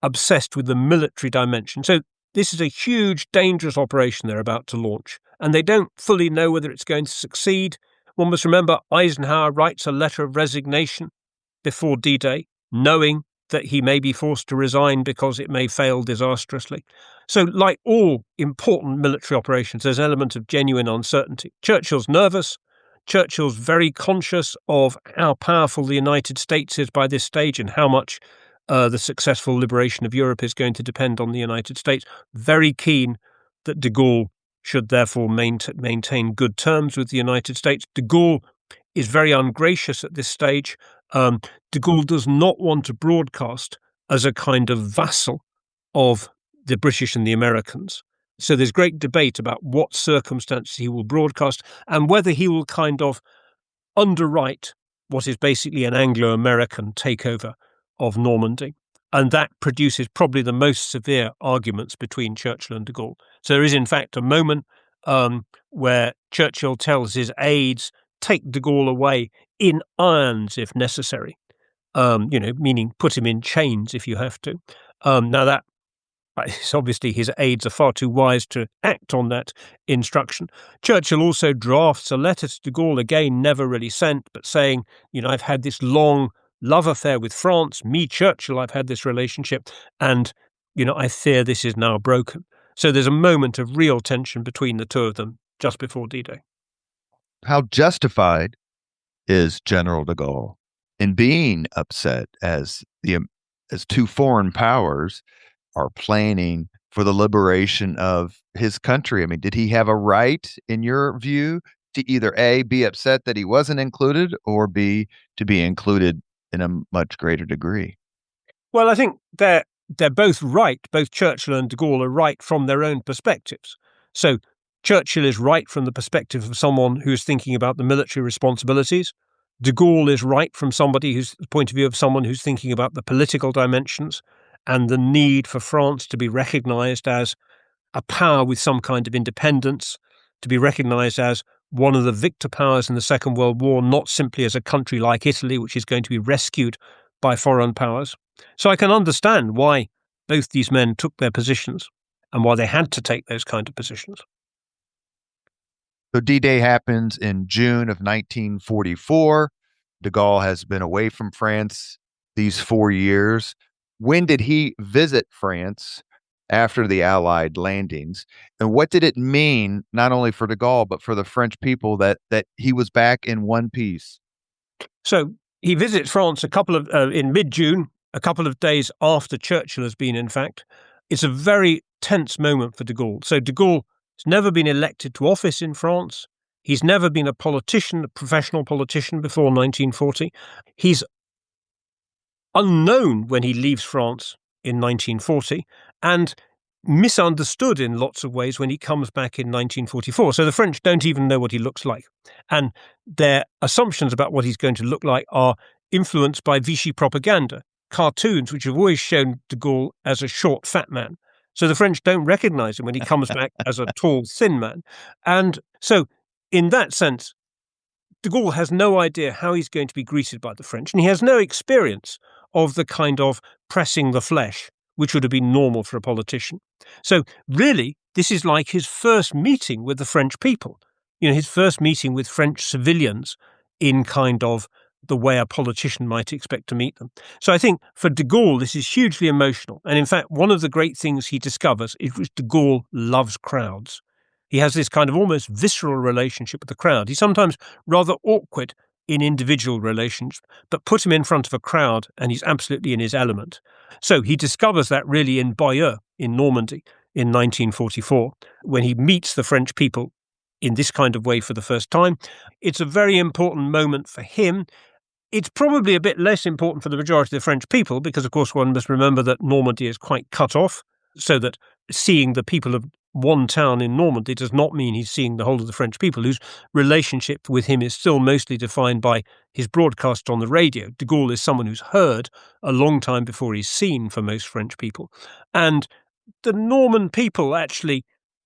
Speaker 2: obsessed with the military dimension. So this is a huge, dangerous operation they're about to launch, and they don't fully know whether it's going to succeed. One must remember Eisenhower writes a letter of resignation before D-Day, knowing that he may be forced to resign because it may fail disastrously. So like all important military operations, there's an element of genuine uncertainty. Churchill's nervous. Churchill's very conscious of how powerful the United States is by this stage and how much the successful liberation of Europe is going to depend on the United States. Very keen that de Gaulle should therefore maintain good terms with the United States. De Gaulle is very ungracious at this stage. De Gaulle does not want to broadcast as a kind of vassal of the British and the Americans. So there's great debate about what circumstances he will broadcast and whether he will kind of underwrite what is basically an Anglo-American takeover of Normandy. And that produces probably the most severe arguments between Churchill and de Gaulle. So there is, in fact, a moment where Churchill tells his aides, take de Gaulle away in irons if necessary, meaning put him in chains if you have to. Now that obviously his aides are far too wise to act on that instruction. Churchill also drafts a letter to de Gaulle, again never really sent, but saying, I've had this long love affair with France, me, Churchill, I've had this relationship, and, I fear this is now broken. So there's a moment of real tension between the two of them just before D-Day.
Speaker 1: How justified is General de Gaulle in being upset as two foreign powers are planning for the liberation of his country? I mean, did he have a right, in your view, to either A, be upset that he wasn't included, or B, to be included in a much greater degree?
Speaker 2: Well, I think they're both right. Both Churchill and de Gaulle are right from their own perspectives. So Churchill is right from the perspective of someone who's thinking about the military responsibilities. De Gaulle is right from the point of view of someone who's thinking about the political dimensions and the need for France to be recognized as a power with some kind of independence, to be recognized as one of the victor powers in the Second World War, not simply as a country like Italy, which is going to be rescued by foreign powers. So I can understand why both these men took their positions and why they had to take those kind of positions.
Speaker 1: So D-Day happens in June of 1944. De Gaulle has been away from France these 4 years. When did he visit France after the Allied landings? And what did it mean, not only for de Gaulle, but for the French people that he was back in one piece?
Speaker 2: So he visits France in mid-June, a couple of days after Churchill has been, in fact. It's a very tense moment for de Gaulle. So de Gaulle has never been elected to office in France. He's never been a professional politician before 1940. He's unknown when he leaves France in 1940 and misunderstood in lots of ways when he comes back in 1944. So the French don't even know what he looks like. And their assumptions about what he's going to look like are influenced by Vichy propaganda, cartoons which have always shown de Gaulle as a short, fat man. So the French don't recognize him when he comes back as a tall, thin man. And so in that sense, de Gaulle has no idea how he's going to be greeted by the French, and he has no experience of the kind of pressing the flesh, which would have been normal for a politician. So really, this is like his first meeting with the French people, his first meeting with French civilians in kind of the way a politician might expect to meet them. So I think for de Gaulle, this is hugely emotional. And in fact, one of the great things he discovers is that de Gaulle loves crowds. He has this kind of almost visceral relationship with the crowd. He's sometimes rather awkward in individual relations, but put him in front of a crowd and he's absolutely in his element. So he discovers that really in Bayeux in Normandy in 1944, when he meets the French people in this kind of way for the first time. It's a very important moment for him. It's probably a bit less important for the majority of the French people because, of course, one must remember that Normandy is quite cut off, so that seeing the people of one town in Normandy does not mean he's seeing the whole of the French people, whose relationship with him is still mostly defined by his broadcast on the radio. De Gaulle is someone who's heard a long time before he's seen for most French people. And the Norman people actually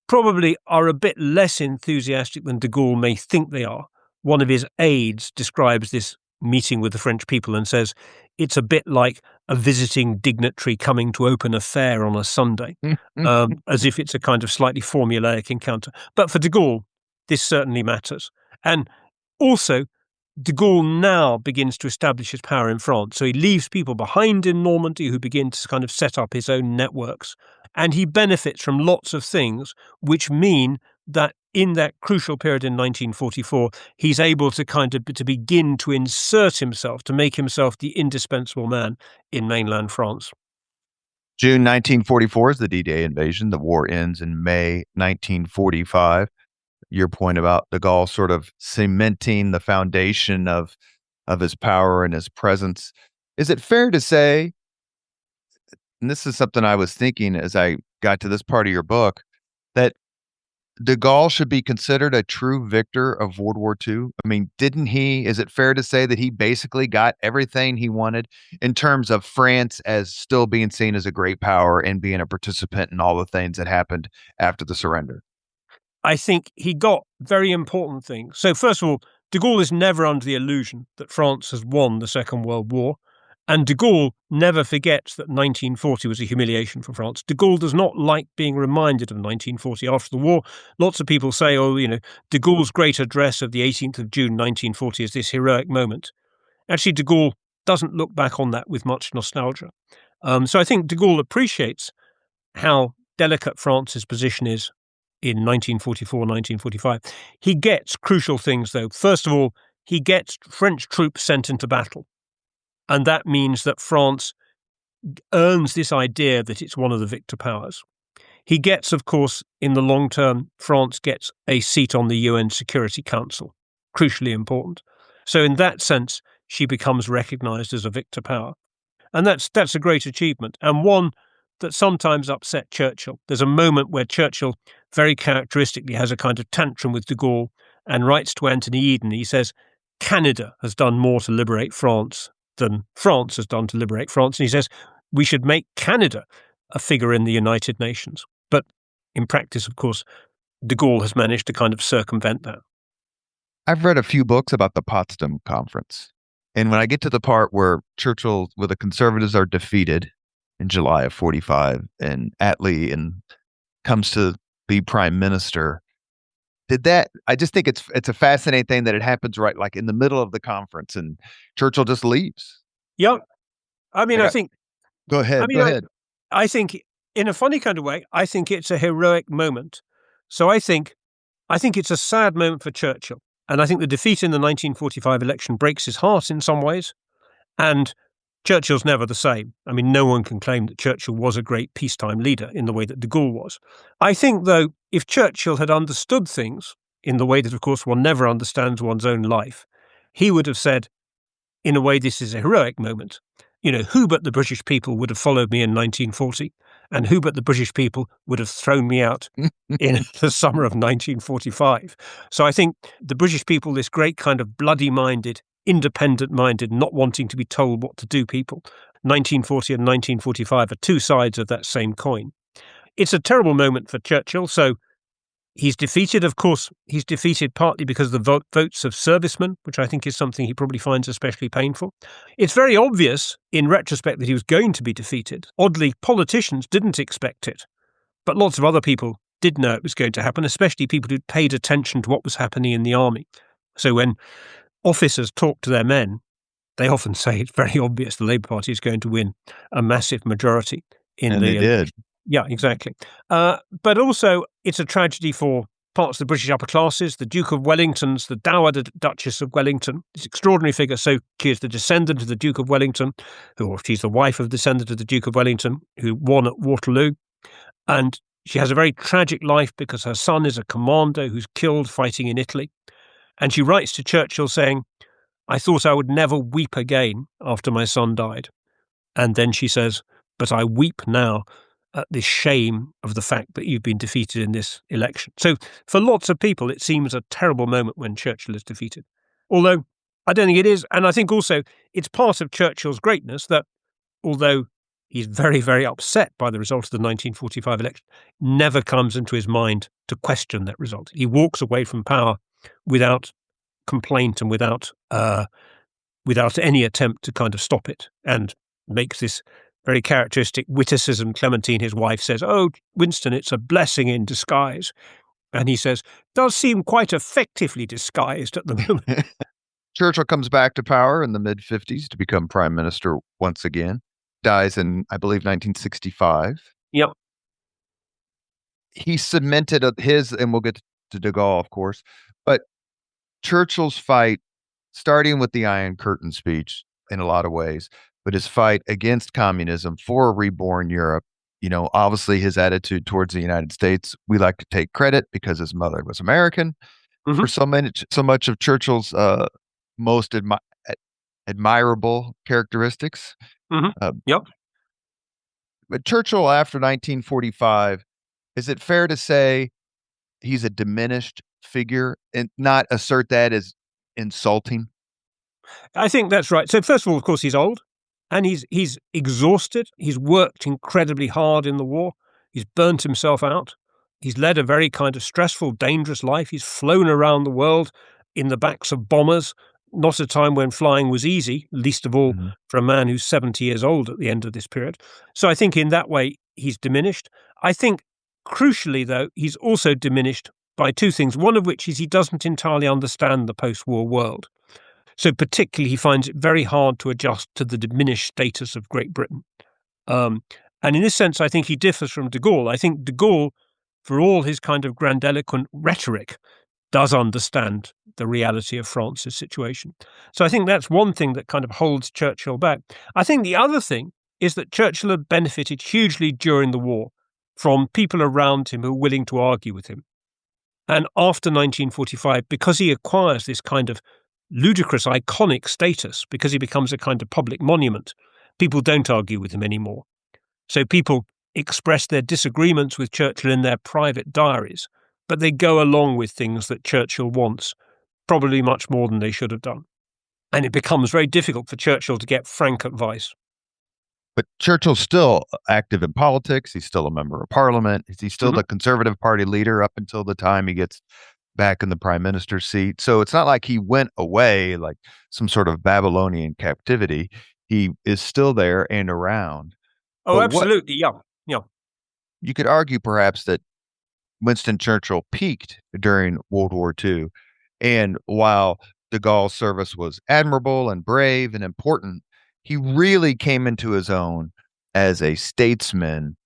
Speaker 2: probably are a bit less enthusiastic than de Gaulle may think they are. One of his aides describes this meeting with the French people and says, it's a bit like a visiting dignitary coming to open a fair on a Sunday, as if it's a kind of slightly formulaic encounter. But for de Gaulle, this certainly matters. And also, de Gaulle now begins to establish his power in France. So he leaves people behind in Normandy who begin to kind of set up his own networks. And he benefits from lots of things, which mean that in that crucial period in 1944, he's able to to begin to insert himself, to make himself the indispensable man in mainland France.
Speaker 1: June 1944 is the D-Day invasion. The war ends in May 1945. Your point about de Gaulle sort of cementing the foundation of his power and his presence. Is it fair to say, and this is something I was thinking as I got to this part of your book, that de Gaulle should be considered a true victor of World War II? I mean, is it fair to say that he basically got everything he wanted in terms of France as still being seen as a great power and being a participant in all the things that happened after the surrender?
Speaker 2: I think he got very important things. So first of all, de Gaulle is never under the illusion that France has won the Second World War. And de Gaulle never forgets that 1940 was a humiliation for France. De Gaulle does not like being reminded of 1940 after the war. Lots of people say, de Gaulle's great address of the 18th of June 1940 is this heroic moment. Actually, de Gaulle doesn't look back on that with much nostalgia. So I think de Gaulle appreciates how delicate France's position is in 1944, 1945. He gets crucial things, though. First of all, he gets French troops sent into battle. And that means that France earns this idea that it's one of the victor powers. He gets, of course, in the long term, France gets a seat on the UN Security Council, crucially important. So in that sense, she becomes recognized as a victor power. And that's a great achievement, and one that sometimes upset Churchill. There's a moment where Churchill very characteristically has a kind of tantrum with de Gaulle and writes to Anthony Eden. He says, Canada has done more to liberate France than France has done to liberate France. And he says, we should make Canada a figure in the United Nations. But in practice, of course, de Gaulle has managed to kind of circumvent that.
Speaker 1: I've read a few books about the Potsdam Conference. And when I get to the part where the conservatives are defeated in July of 45 and Attlee comes to be prime minister, I just think it's a fascinating thing that it happens right like in the middle of the conference and Churchill just leaves.
Speaker 2: Yeah. I mean, I think...
Speaker 1: Go ahead.
Speaker 2: I think in a funny kind of way, I think it's a heroic moment. So I think it's a sad moment for Churchill. And I think the defeat in the 1945 election breaks his heart in some ways. And Churchill's never the same. I mean, no one can claim that Churchill was a great peacetime leader in the way that de Gaulle was. I think, though, if Churchill had understood things in the way that, of course, one never understands one's own life, he would have said, in a way, this is a heroic moment. Who but the British people would have followed me in 1940? And who but the British people would have thrown me out in the summer of 1945? So I think the British people, this great kind of bloody-minded, independent-minded, not wanting to be told what to do people, 1940 and 1945 are two sides of that same coin. It's a terrible moment for Churchill. So he's defeated, of course. He's defeated partly because of the votes of servicemen, which I think is something he probably finds especially painful. It's very obvious in retrospect that he was going to be defeated. Oddly, politicians didn't expect it, but lots of other people did know it was going to happen, especially people who'd paid attention to what was happening in the army. So when officers talk to their men, they often say it's very obvious the Labour Party is going to win a massive majority in
Speaker 1: and they did.
Speaker 2: Yeah, exactly. But also, it's a tragedy for parts of the British upper classes. The Duke of Wellington's the Dowager Duchess of Wellington, this extraordinary figure. So she is the descendant of the Duke of Wellington, she's the wife of the descendant of the Duke of Wellington, who won at Waterloo. And she has a very tragic life because her son is a commander who's killed fighting in Italy. And she writes to Churchill saying, "I thought I would never weep again after my son died." And then she says, "But I weep now at the shame of the fact that you've been defeated in this election." So for lots of people, it seems a terrible moment when Churchill is defeated. Although I don't think it is. And I think also it's part of Churchill's greatness that although he's very, very upset by the result of the 1945 election, never comes into his mind to question that result. He walks away from power without complaint and without any attempt to kind of stop it, and makes this very characteristic witticism. Clementine, his wife, says, "Oh, Winston, it's a blessing in disguise." And he says, "Does seem quite effectively disguised at the moment."
Speaker 1: Churchill comes back to power in the mid-50s to become prime minister once again. Dies in, I believe, 1965.
Speaker 2: Yep.
Speaker 1: He cemented his, and we'll get to de Gaulle, of course, but Churchill's fight, starting with the Iron Curtain speech in a lot of ways, but his fight against communism for a reborn Europe, obviously his attitude towards the United States, we like to take credit because his mother was American. For so much of Churchill's most admirable characteristics.
Speaker 2: Yep.
Speaker 1: But Churchill, after 1945, is it fair to say he's a diminished figure and not assert that as insulting?
Speaker 2: I think that's right. So first of all, of course, he's old and he's exhausted. He's worked incredibly hard in the war. He's burnt himself out. He's led a very kind of stressful, dangerous life. He's flown around the world in the backs of bombers, not a time when flying was easy, least of all for a man who's 70 years old at the end of this period. So I think in that way, he's diminished. I think crucially, though, he's also diminished by two things, one of which is he doesn't entirely understand the post-war world. So particularly, he finds it very hard to adjust to the diminished status of Great Britain. And in this sense, I think he differs from de Gaulle. I think de Gaulle, for all his kind of grandiloquent rhetoric, does understand the reality of France's situation. So I think that's one thing that kind of holds Churchill back. I think the other thing is that Churchill had benefited hugely during the war from people around him who were willing to argue with him. And after 1945, because he acquires this kind of ludicrous, iconic status, because he becomes a kind of public monument, people don't argue with him anymore. So people express their disagreements with Churchill in their private diaries, but they go along with things that Churchill wants, probably much more than they should have done. And it becomes very difficult for Churchill to get frank advice.
Speaker 1: But Churchill's still active in politics. He's still a member of parliament. He's still the Conservative Party leader up until the time he gets back in the prime minister's seat. So it's not like he went away like some sort of Babylonian captivity. He is still there and around.
Speaker 2: Oh, but absolutely. Yeah.
Speaker 1: You could argue perhaps that Winston Churchill peaked during World War II. And while de Gaulle's service was admirable and brave and important, he really came into his own as a statesman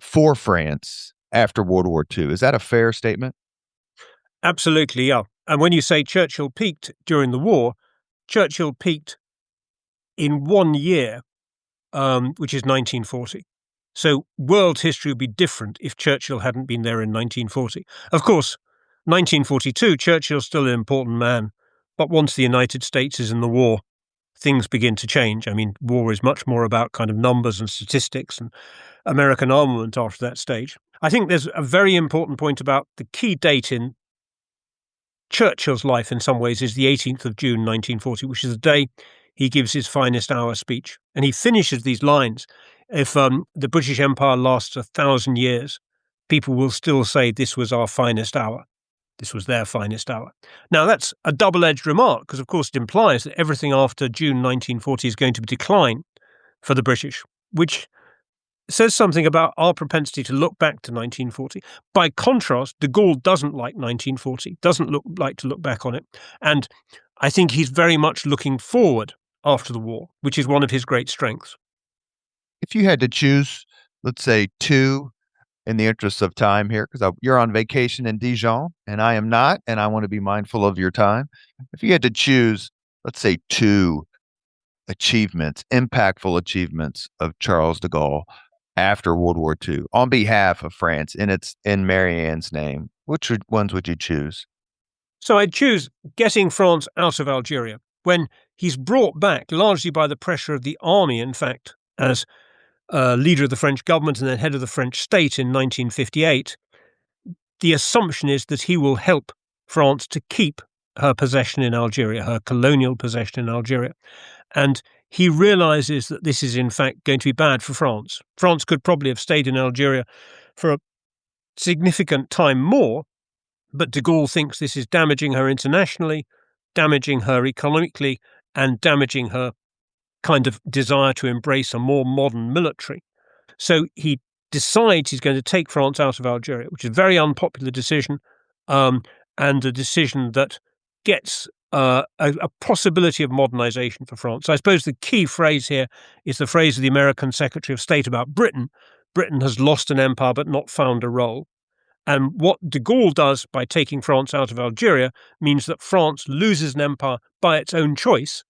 Speaker 1: for France after World War II. Is that a fair statement?
Speaker 2: Absolutely, yeah. And when you say Churchill peaked during the war, Churchill peaked in 1 year, which is 1940. So world history would be different if Churchill hadn't been there in 1940. Of course, 1942, Churchill's still an important man, but once the United States is in the war, things begin to change. I mean, war is much more about kind of numbers and statistics and American armament after that stage. I think there's a very important point about the key date in Churchill's life in some ways is the 18th of June, 1940, which is the day he gives his finest hour speech. And he finishes these lines. If the British Empire lasts 1,000 years, people will still say this was our finest hour. This was their finest hour. Now, that's a double-edged remark because, of course, it implies that everything after June 1940 is going to decline for the British, which says something about our propensity to look back to 1940. By contrast, de Gaulle doesn't like 1940, doesn't like to look back on it. And I think he's very much looking forward after the war, which is one of his great strengths.
Speaker 1: If you had to choose, let's say, two in the interest of time here, because you're on vacation in Dijon and I am not, and I want to be mindful of your time. If you had to choose, let's say, two achievements, impactful achievements of Charles de Gaulle after World War II on behalf of France in Marianne's name, ones would you choose?
Speaker 2: So I'd choose getting France out of Algeria when he's brought back largely by the pressure of the army, in fact, as leader of the French government and then head of the French state in 1958. The assumption is that he will help France to keep her possession in Algeria, her colonial possession in Algeria. And he realizes that this is, in fact, going to be bad for France. France could probably have stayed in Algeria for a significant time more, but de Gaulle thinks this is damaging her internationally, damaging her economically, and damaging her kind of desire to embrace a more modern military. So he decides he's going to take France out of Algeria, which is a very unpopular decision, and a decision that gets a possibility of modernization for France. I suppose the key phrase here is the phrase of the American Secretary of State about Britain. Britain has lost an empire but not found a role. And what de Gaulle does by taking France out of Algeria means that France loses an empire by its own choice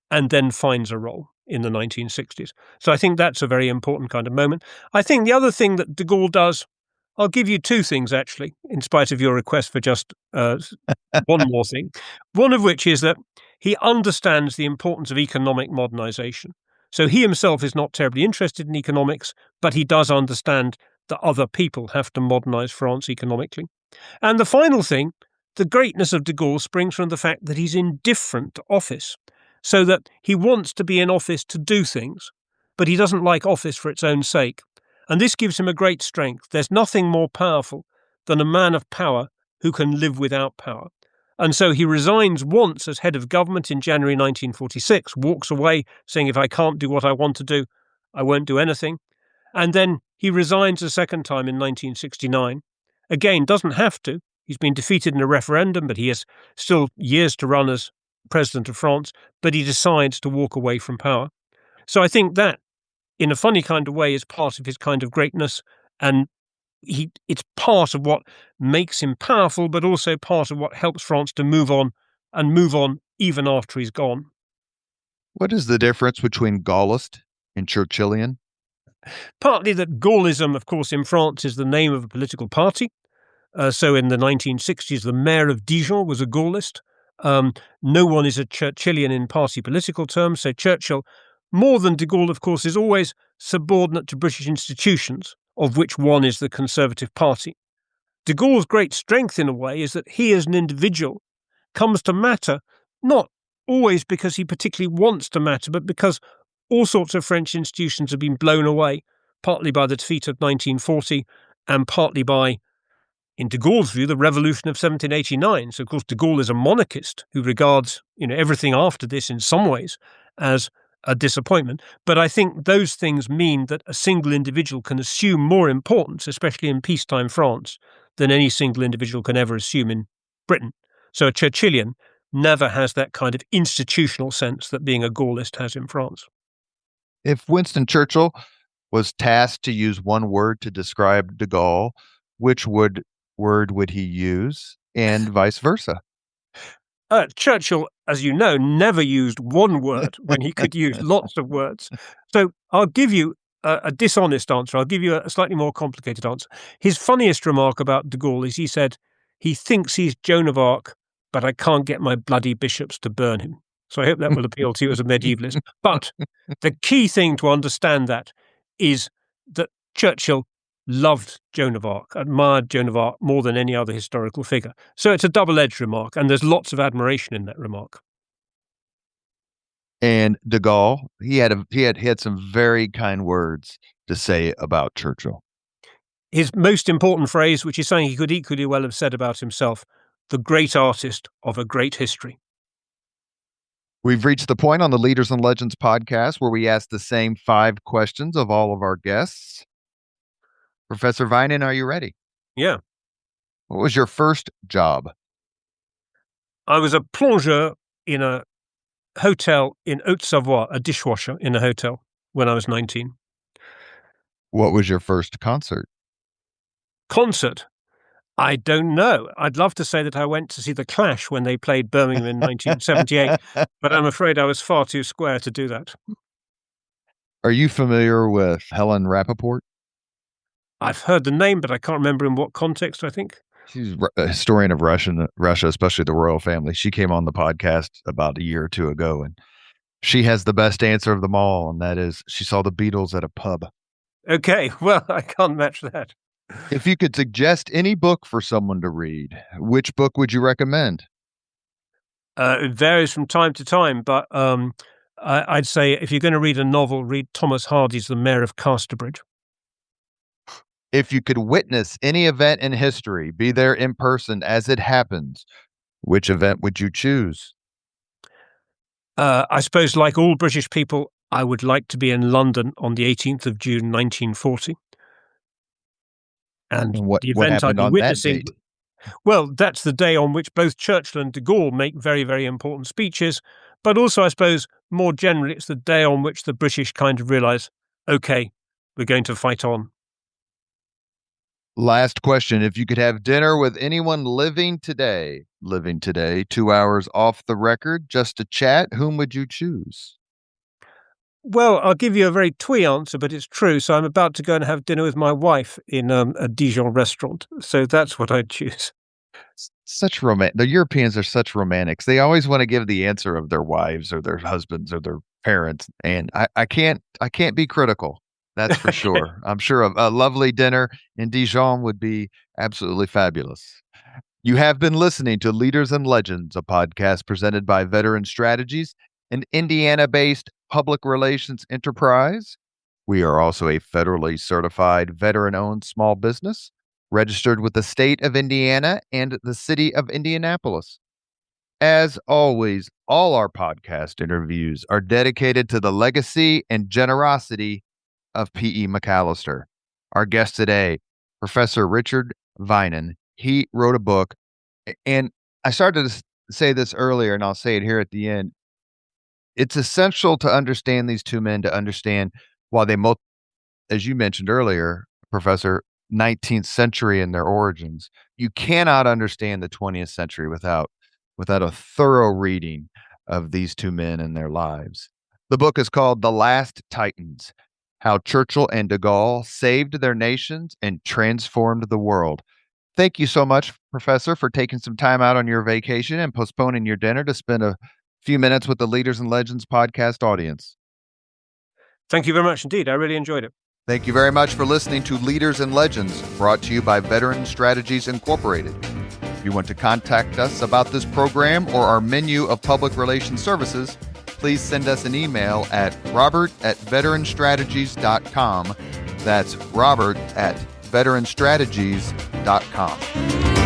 Speaker 2: and then finds a role in the 1960s. So I think that's a very important kind of moment. I think the other thing that de Gaulle does, I'll give you two things, actually, in spite of your request for just one more thing. One of which is that he understands the importance of economic modernization. So he himself is not terribly interested in economics, but he does understand that other people have to modernize France economically. And the final thing, the greatness of de Gaulle springs from the fact that he's indifferent to office, so that he wants to be in office to do things, but he doesn't like office for its own sake. And this gives him a great strength. There's nothing more powerful than a man of power who can live without power. And so he resigns once as head of government in January 1946, walks away saying, if I can't do what I want to do, I won't do anything. And then he resigns a second time in 1969. Again, doesn't have to. He's been defeated in a referendum, but he has still years to run as president of France, but he decides to walk away from power. So I think that, in a funny kind of way, is part of his kind of greatness, and it's part of what makes him powerful, but also part of what helps France to move on, and move on even after he's gone.
Speaker 1: What is the difference between Gaullist and Churchillian?
Speaker 2: Partly that Gaullism, of course, in France is the name of a political party. So in the 1960s, the mayor of Dijon was a Gaullist. No one is a Churchillian in party political terms. So Churchill, more than de Gaulle, of course, is always subordinate to British institutions, of which one is the Conservative Party. De Gaulle's great strength, in a way, is that he as an individual comes to matter, not always because he particularly wants to matter, but because all sorts of French institutions have been blown away, partly by the defeat of 1940 and partly by, in de Gaulle's view, the revolution of 1789. So, of course, de Gaulle is a monarchist who regards everything after this in some ways as a disappointment. But I think those things mean that a single individual can assume more importance, especially in peacetime France, than any single individual can ever assume in Britain. So a Churchillian never has that kind of institutional sense that being a Gaullist has in France.
Speaker 1: If Winston Churchill was tasked to use one word to describe de Gaulle, which word would he use, and vice versa?
Speaker 2: Churchill, as you know, never used one word when he could use lots of words. So I'll give you a dishonest answer. I'll give you a slightly more complicated answer. His funniest remark about de Gaulle is he said, he thinks he's Joan of Arc, but I can't get my bloody bishops to burn him. So I hope that will appeal to you as a medievalist. But the key thing to understand that is that Churchill loved Joan of Arc, admired Joan of Arc more than any other historical figure. So it's a double-edged remark, and there's lots of admiration in that remark.
Speaker 1: And de Gaulle, he had some very kind words to say about Churchill.
Speaker 2: His most important phrase, which is something he could equally well have said about himself, the great artist of a great history.
Speaker 1: We've reached the point on the Leaders and Legends podcast where we ask the same 5 questions of all of our guests. Professor Vinen, are you ready?
Speaker 2: Yeah.
Speaker 1: What was your first job?
Speaker 2: I was a plongeur in a hotel in Haute-Savoie, a dishwasher in a hotel when I was 19.
Speaker 1: What was your first concert?
Speaker 2: Concert? I don't know. I'd love to say that I went to see The Clash when they played Birmingham in 1978, but I'm afraid I was far too square to do that.
Speaker 1: Are you familiar with Helen Rappaport?
Speaker 2: I've heard the name, but I can't remember in what context, I think.
Speaker 1: She's a historian of Russia, especially the royal family. She came on the podcast about a year or two ago, and she has the best answer of them all, and that is she saw the Beatles at a pub.
Speaker 2: Okay, well, I can't match that.
Speaker 1: If you could suggest any book for someone to read, which book would you recommend?
Speaker 2: It varies from time to time, but I'd say if you're going to read a novel, read Thomas Hardy's The Mayor of Casterbridge.
Speaker 1: If you could witness any event in history, be there in person as it happens, which event would you choose?
Speaker 2: I suppose, like all British people, I would like to be in London on the 18th of June, 1940. And
Speaker 1: what
Speaker 2: the event I'd
Speaker 1: happened
Speaker 2: be
Speaker 1: on
Speaker 2: witnessing,
Speaker 1: that date?
Speaker 2: well, that's the day on which both Churchill and de Gaulle make very, very important speeches. But also, I suppose, more generally, it's the day on which the British kind of realise, okay, we're going to fight on.
Speaker 1: Last question. If you could have dinner with anyone living today, 2 hours off the record, just to chat, whom would you choose?
Speaker 2: Well, I'll give you a very twee answer, but it's true. So I'm about to go and have dinner with my wife in a Dijon restaurant. So that's what I'd choose.
Speaker 1: Such romantic. The Europeans are such romantics. They always want to give the answer of their wives or their husbands or their parents. And I can't be critical. That's for sure. I'm sure a lovely dinner in Dijon would be absolutely fabulous. You have been listening to Leaders and Legends, a podcast presented by Veteran Strategies, an Indiana-based public relations enterprise. We are also a federally certified veteran-owned small business, registered with the state of Indiana and the city of Indianapolis. As always, all our podcast interviews are dedicated to the legacy and generosity of P.E. McAllister. Our guest today, Professor Richard Vinen, he wrote a book, and I started to say this earlier, and I'll say it here at the end. It's essential to understand these two men, to understand why they, as you mentioned earlier, Professor, 19th century in their origins. You cannot understand the 20th century without a thorough reading of these two men and their lives. The book is called The Last Titans: How Churchill and de Gaulle Saved Their Nations and Transformed the World. Thank you so much, Professor, for taking some time out on your vacation and postponing your dinner to spend a few minutes with the Leaders and Legends podcast audience.
Speaker 2: Thank you very much indeed. I really enjoyed it.
Speaker 1: Thank you very much for listening to Leaders and Legends, brought to you by Veteran Strategies Incorporated. If you want to contact us about this program or our menu of public relations services, please send us an email at robert@veteranstrategies.com. That's robert@veteranstrategies.com.